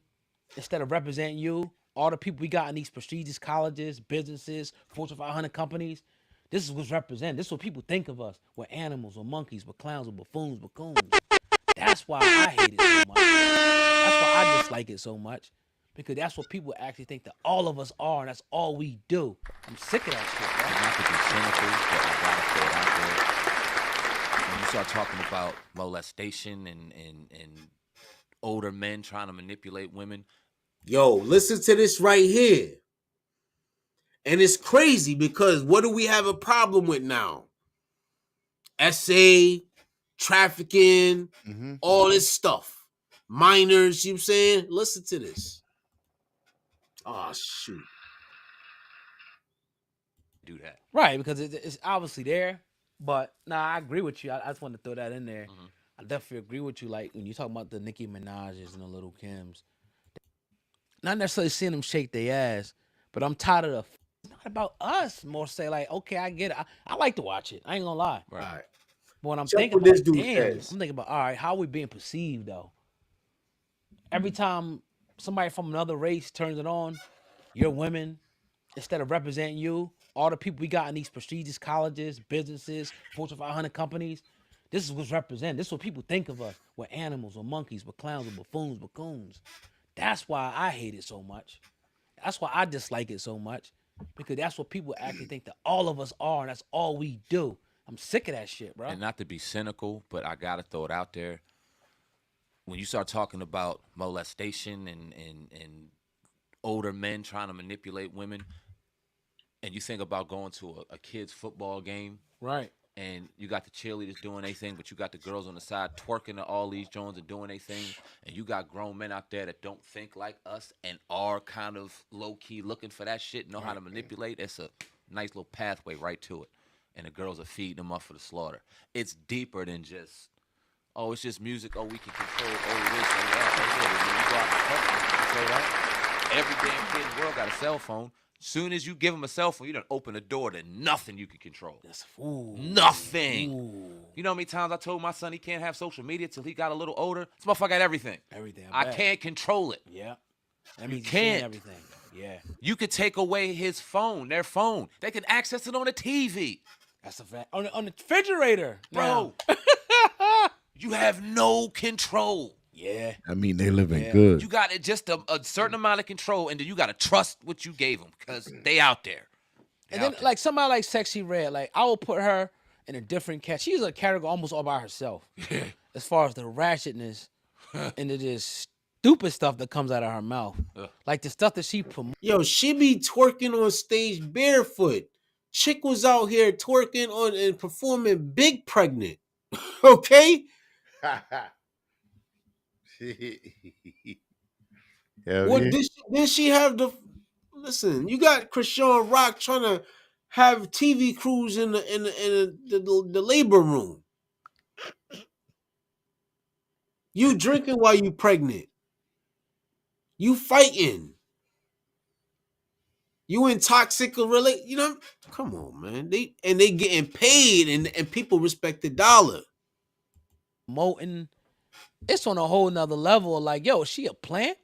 instead of representing you, all the people we got in these prestigious colleges, businesses, Fortune 500 companies, this is what's represented. This is what people think of us. We're animals, we're monkeys, we're clowns, we're buffoons, we're coons. That's why I hate it so much. That's why I dislike it so much. Because that's what people actually think that all of us are, and that's all we do. I'm sick of that And not to be cynical, but I gotta throw it out there. When you start talking about molestation and older men trying to manipulate women, Yo, listen to this right here. And it's crazy because what do we have a problem with now? SA, trafficking, Mm-hmm. all this stuff. Minors, you know what I'm saying? Listen to this. Oh, shoot. do that. Right, because it's obviously there. But nah, I agree with you. I just wanted to throw that in there. Mhm. I definitely agree with you. Like when you talk about the Nicki Minaj's and the Little Kims, not necessarily seeing them shake their ass, but I'm tired of the. It's not about us. More say like, okay, I get it. I like to watch it. I ain't gonna lie. All right. But when I'm Check thinking what about this like, dude damn, says. I'm thinking about, all right, how are we being perceived though? Every time somebody from another race turns it on, you're women, instead of representing you, all the people we got in these prestigious colleges, businesses, Fortune 500 companies, this is what's represented. This is what people think of us. We're animals, we're monkeys, we're clowns, we're buffoons, we're coons. That's why I hate it so much. That's why I dislike it so much. Because that's what people actually think that all of us are, and that's all we do. I'm sick of that shit, bro. And not to be cynical, but I gotta throw it out there. When you start talking about molestation and older men trying to manipulate women, and you think about going to a kid's football game, Right. and you got the cheerleaders doing their thing, but you got the girls on the side twerking to all these Jones and doing their thing, and you got grown men out there that don't think like us and are kind of low key looking for that shit, know how to manipulate. It's a nice little pathway right to it, and the girls are feeding them up for the slaughter. It's deeper than just, oh, it's just music. Oh, we can control. Oh, this, oh, that. Oh, yeah, when you go out and public, you can control that. Every damn kid in the world got a cell phone. Soon as you give them a cell phone, you done open the door to nothing you can control. Nothing. You know how many times I told my son he can't have social media till he got a little older? This motherfucker got everything. Everything. I can't control it. Yeah. That means You can't. everything. Yeah. You could take away his phone, their phone. They can access it on the TV. That's a fact. On the refrigerator, Bro. You have no control. Yeah. I mean, they living good. You got just a certain amount of control, and then you got to trust what you gave them because they out there. And then, like, somebody like Sexy Red, like, I will put her in a different category. She's a category almost all by herself. As far as the ratchetness and the just stupid stuff that comes out of her mouth. Like, the stuff that she promotes. Yo, she be twerking on stage barefoot. Chick was out here twerking on and performing big pregnant. Okay? What did she have the listen? You got Krishan Rock trying to have TV crews in the labor room. You drinking while you pregnant. You fighting. You in toxic relate. You know, come on, man. They getting paid and people respect the dollar. Promoting. It's on a whole nother level. Like, yo, is she a plant?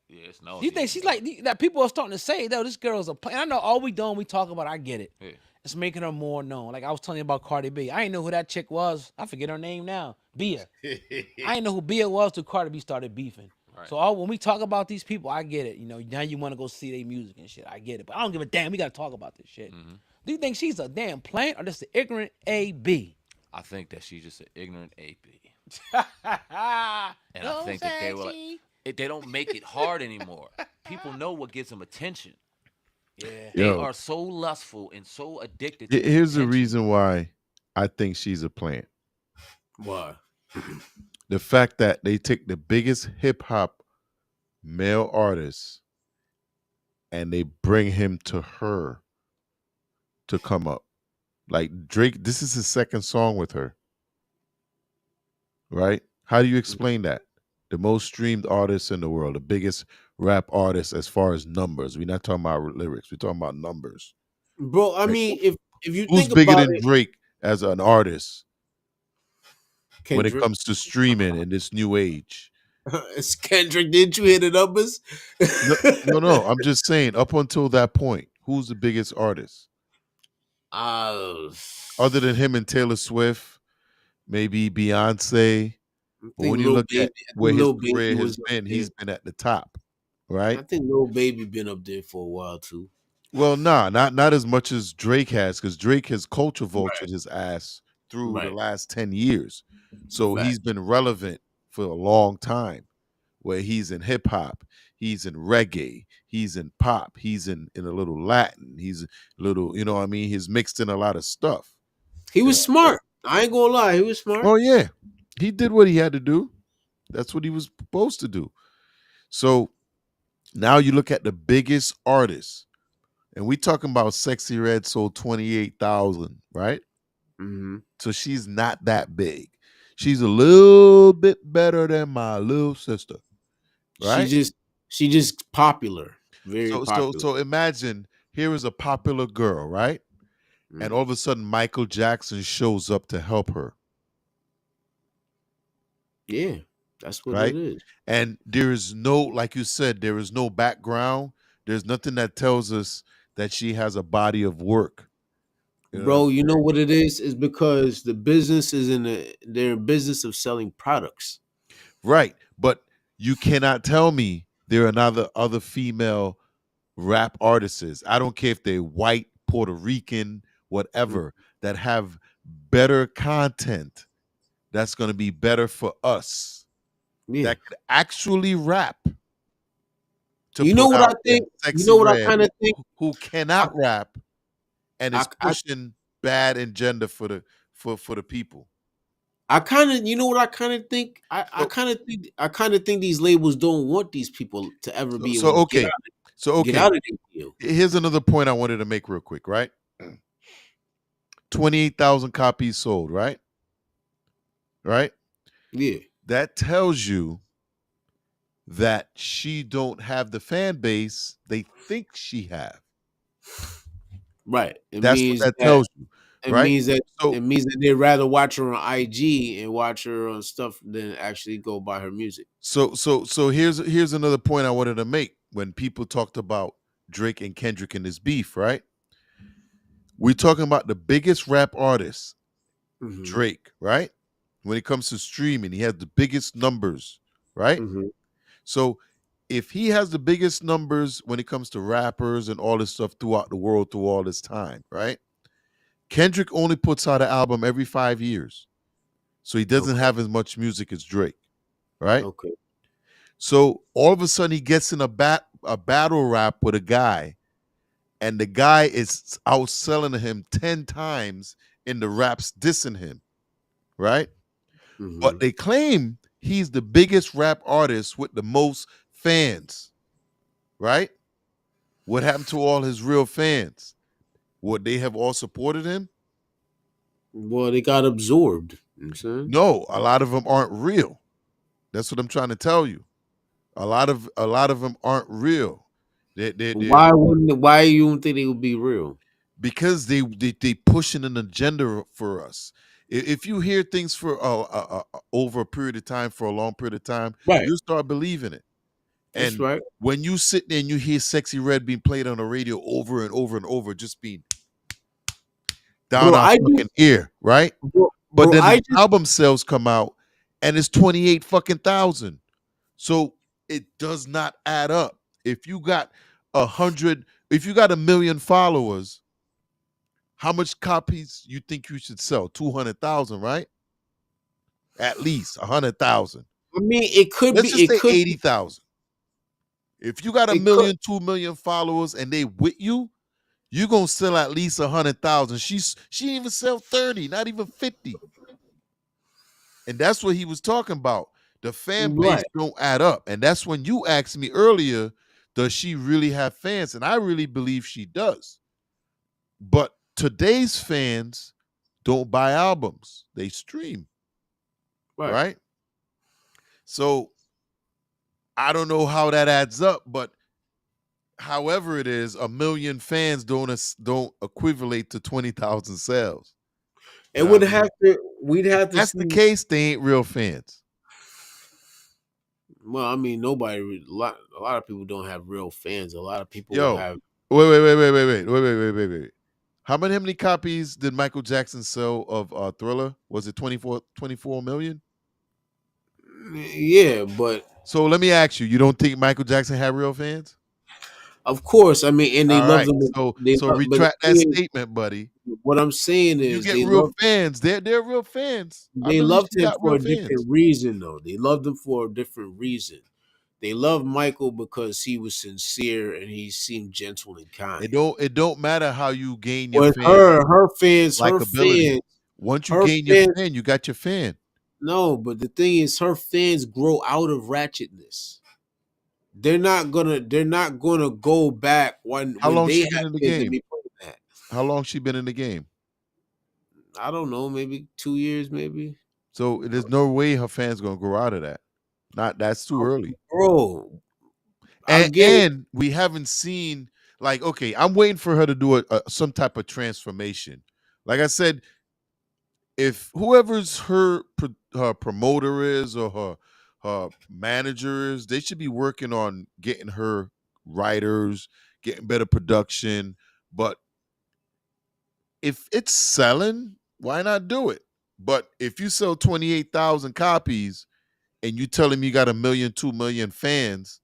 Yeah, it's no. Do you think she's like that? People are starting to say, "Though this girl's a plant." I know all we doing, we talk about. I get it. Yeah. It's making her more known. Like I was telling you about Cardi B. I didn't know who that chick was. I forget her name now. Bia. I didn't know who Bia was till Cardi B started beefing. Right. So when we talk about these people, I get it. You know, now you want to go see their music and shit. I get it, but I don't give a damn. We got to talk about this shit. Mm-hmm. Do you think she's a damn plant or just an ignorant AB? I think that she's just an ignorant AB. And I think that they were like, they don't make it hard anymore. People know what gives them attention. Yeah, they are so lustful and so addicted. Here's the reason why I think she's a plant. Why? The fact that they take the biggest hip hop male artist and they bring him to her to come up. Like Drake, this is his second song with her. Right? How do you explain that? The most streamed artist in the world, the biggest rap artist as far as numbers. We're not talking about lyrics. We're talking about numbers. Bro, I mean, if you who's think bigger about than it, Drake as an artist Kendrick. when it comes to streaming in this new age? It's Kendrick. Didn't you hear the numbers? No. I'm just saying, up until that point, who's the biggest artist? Other than him and Taylor Swift, maybe Beyonce. But when you look at where his career has been, he's been at the top, right? I think Lil Baby been up there for a while too. Well, not as much as Drake has, because Drake has culture vultured his ass through the last 10 years. So he's been relevant for a long time, where he's in hip hop, he's in reggae, he's in pop, he's in a little Latin, he's a little, you know what I mean? He's mixed in a lot of stuff. He was smart. I ain't gonna lie, he was smart. Oh yeah. He did what he had to do. That's what he was supposed to do. So now you look at the biggest artists, and we talking about Sexy Red sold 28,000, right? Mm-hmm. So she's not that big. She's a little bit better than my little sister, right? She just popular, very popular. So imagine here is a popular girl, right? Mm-hmm. And all of a sudden Michael Jackson shows up to help her. Yeah, that's what it is. And there is no, like you said, there is no background. There's nothing that tells us that she has a body of work. Bro, you know what it is? Is because the business is they're in business of selling products. Right. But you cannot tell me there are other female rap artists. I don't care if they're white, Puerto Rican, whatever, that have better content that's going to be better for us. Yeah. That could actually rap. You know what I think? You know what I kind of think? Who cannot rap and is pushing bad agenda for the people. I kind of, you know what I kind of think. I So kind of think these labels don't want these people to ever so, be able so to okay. So get okay. out of their deal. Here's another point I wanted to make real quick, right? 28,000 copies sold, right? Right? Yeah, That tells you that she don't have the fan base they think she have. right. That's what that tells you, right? It So means that they'd rather watch her on IG and watch her on stuff than actually go buy her music. so here's another point I wanted to make when people talked about Drake and Kendrick and this beef, right? We're talking about the biggest rap artist, Mm-hmm. Drake, right? When it comes to streaming, he has the biggest numbers, right? Mm-hmm. So if he has the biggest numbers when it comes to rappers and all this stuff throughout the world through all this time, right? Kendrick only puts out an album every 5 years. So he doesn't Okay. have as much music as Drake, right? Okay. So all of a sudden he gets in a battle rap with a guy, and the guy is outselling him 10 times in the raps dissing him, right? Mm-hmm. But they claim he's the biggest rap artist with the most fans, right? What happened to all his real fans? Would they have all supported him? Well, they got absorbed. You know what I'm saying? No, a lot of them aren't real. That's what I'm trying to tell you. A lot of them aren't real. They're Why you don't think they would be real? because they pushing an agenda for us. If you hear things for over a period of time, for a long period of time, Right. you start believing it. That's And right. when you sit there and you hear Sexy Red being played on the radio over and over and over, just being down Bro, our I fucking just ear, right? bro, But bro then I the just album sales come out and it's 28 fucking thousand. So it does not add up. If you got 100, if you got 1 million followers, how much copies you think you should sell? 200,000, right? At least 100,000. I mean Let's just it say could 80,000. If you got a it could million, 2 million followers and they with you, you're gonna sell at least 100,000. She didn't even sell 30, not even 50. And that's what he was talking about. The fan base right. don't add up. And that's when you asked me earlier, does she really have fans? And I really believe she does. But today's fans don't buy albums, they stream, Right. right? So I don't know how that adds up, but however it is, 1 million fans don't equivalent to 20,000 sales. You It know what would I mean? have to we'd If have to that's the see. case, they ain't real fans. Well, I mean, a lot of people don't have real fans. A lot of people Yo, have. wait. How many copies did Michael Jackson sell of Thriller? Was it 24 million? Yeah, but So let me ask you, you don't think Michael Jackson had real fans? of course, I mean, and they All love right. them. So But the retract that thing is, statement, buddy. what I'm saying You is, get real fans. They're real fans. I they believe loved she him got for real a different fans. reason, though. They loved him for a different reason. They loved Michael because he was sincere and he seemed gentle and kind. It don't matter how you gain your With fan likability. fans, Once you her gain your fans. fan, you got your fan. No, but the thing is, her fans grow out of ratchetness. They're not gonna go back How when long they she have been in the kids and game? be playing that. How long she been in the game? I don't know, maybe 2 years, maybe. So there's no way her fans gonna grow out of that. Not that's too early. Bro, I And get it. and we haven't seen, like, okay, I'm waiting for her to do some type of transformation. Like I said, if whoever's her promoter is or her manager is, they should be working on getting her writers, getting better production. But if it's selling, why not do it? But if you sell 28,000 copies and you tell them you got 1 million, 2 million fans,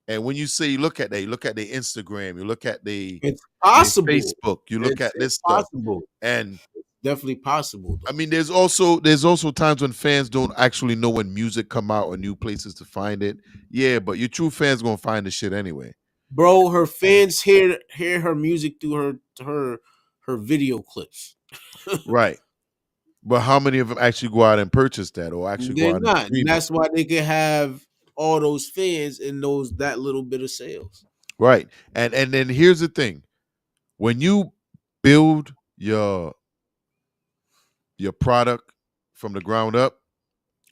and when you say you look at their Instagram, you look at It's their possible. Facebook, you look at It's this stuff, possible. and Definitely possible I though. mean, there's also times when fans don't actually know when music come out or new places to find it. Yeah, but your true fans gonna find the shit anyway. Bro, her fans hear her music through her video clips. Right. But how many of them actually go out and purchase that or actually go They're out and not, and stream it? that's why they can have all those fans and that little bit of sales. Right. And then here's the thing. When you build your product from the ground up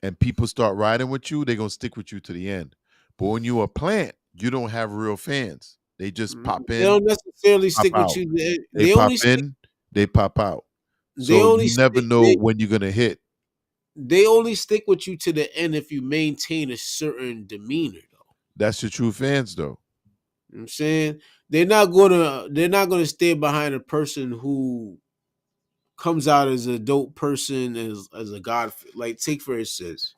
and people start riding with you, they're gonna stick with you to the end. But when you're a plant, you don't have real fans. They just pop They in, don't necessarily pop stick with out. you. They They pop only stick. in, they pop out. They So only you never stick. know when you're gonna hit. They only stick with you to the end if you maintain a certain demeanor, though. That's your true fans though. You know what I'm saying they're not gonna stay behind a person who comes out as a dope person, as a god. Like, take for instance,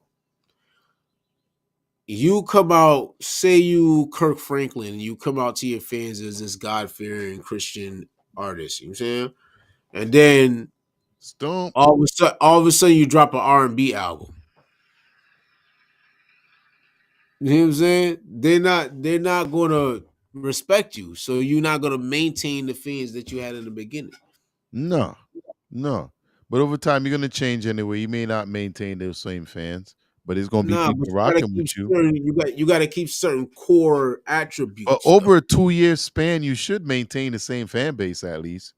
you come out, say you Kirk Franklin, you come out to your fans as this God fearing Christian artist. You know what I'm saying? And then Stomp. all of a sudden you drop an R&B album. You know what I'm saying? They're not gonna respect you. So you're not gonna maintain the fans that you had in the beginning. No, no. But over time, you're gonna change anyway. You may not maintain those same fans, but it's gonna be Nah, but people rocking with you. you gotta keep certain core But attributes though. over a 2 year span, you should maintain the same fan base at least.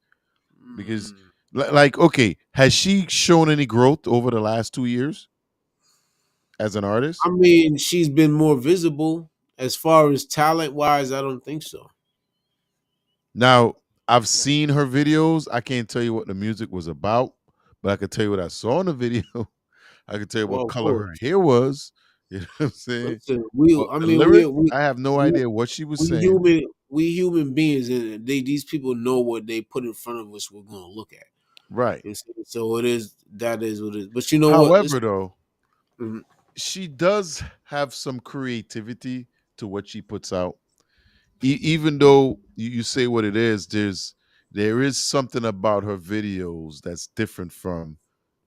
Because, Mm. like, okay, has she shown any growth over the last 2 years as an artist? I mean, she's been more visible. As far as talent wise, I don't think so. Now, I've seen her videos. I can't tell you what the music was about, but I can tell you what I saw in the video. I can tell you Well, what of color course. her hair was. You know what I'm saying? Listen, But I the mean, lyrics, I have no we idea what she was saying. we human beings, and these people know what they put in front of us. We're gonna look at. Right. You see? So that is what it is. But you know what? However, though, Mhm. she does have some creativity to what she puts out. Even though you say what it is, there is something about her videos that's different from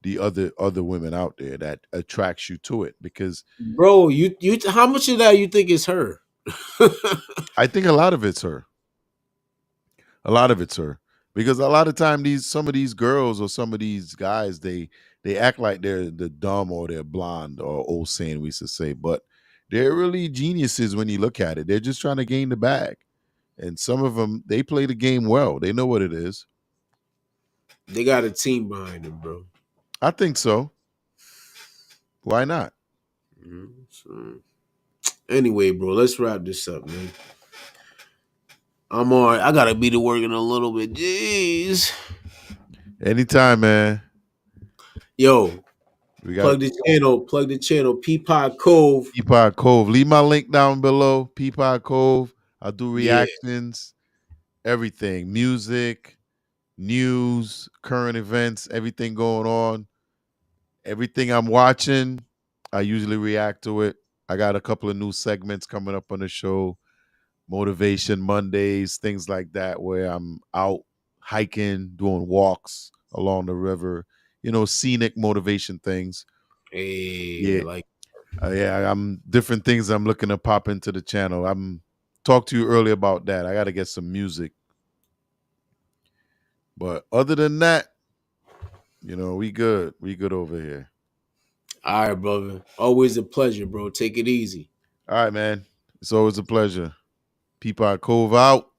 the other women out there that attracts you to it because Bro, you how much of that you think is her? I think a lot of it's her. A lot of it's her because a lot of time these some of these girls or some of these guys they act like they're the dumb or they're blonde or old saying we used to say, but they're really geniuses when you look at it. They're just trying to gain the bag, and some of them they play the game well. They know what it is. They got a team behind them, bro. I think so. Why not? So, anyway, bro, let's wrap this up, man. I'm all right. I gotta be to work in a little bit. Jeez. Anytime, man. Yo, We got plug the channel, Peapod Cove. Peapod Cove. Leave my link down below. Peapod Cove. I do Yeah. reactions, everything, music, news, current events, everything going on. Everything I'm watching, I usually react to it. I got a couple of new segments coming up on the show, Motivation Mondays, things like that, where I'm out hiking, doing walks along the river, scenic motivation things. Hey, Yeah. like Yeah, I'm different things I'm looking to pop into the channel. I'm talked to you earlier about that. I got to get some music. But other than that, we good. We good over here. all right, brother. Always a pleasure, bro. Take it easy. All right, man. It's always a pleasure. Peapod Cove out.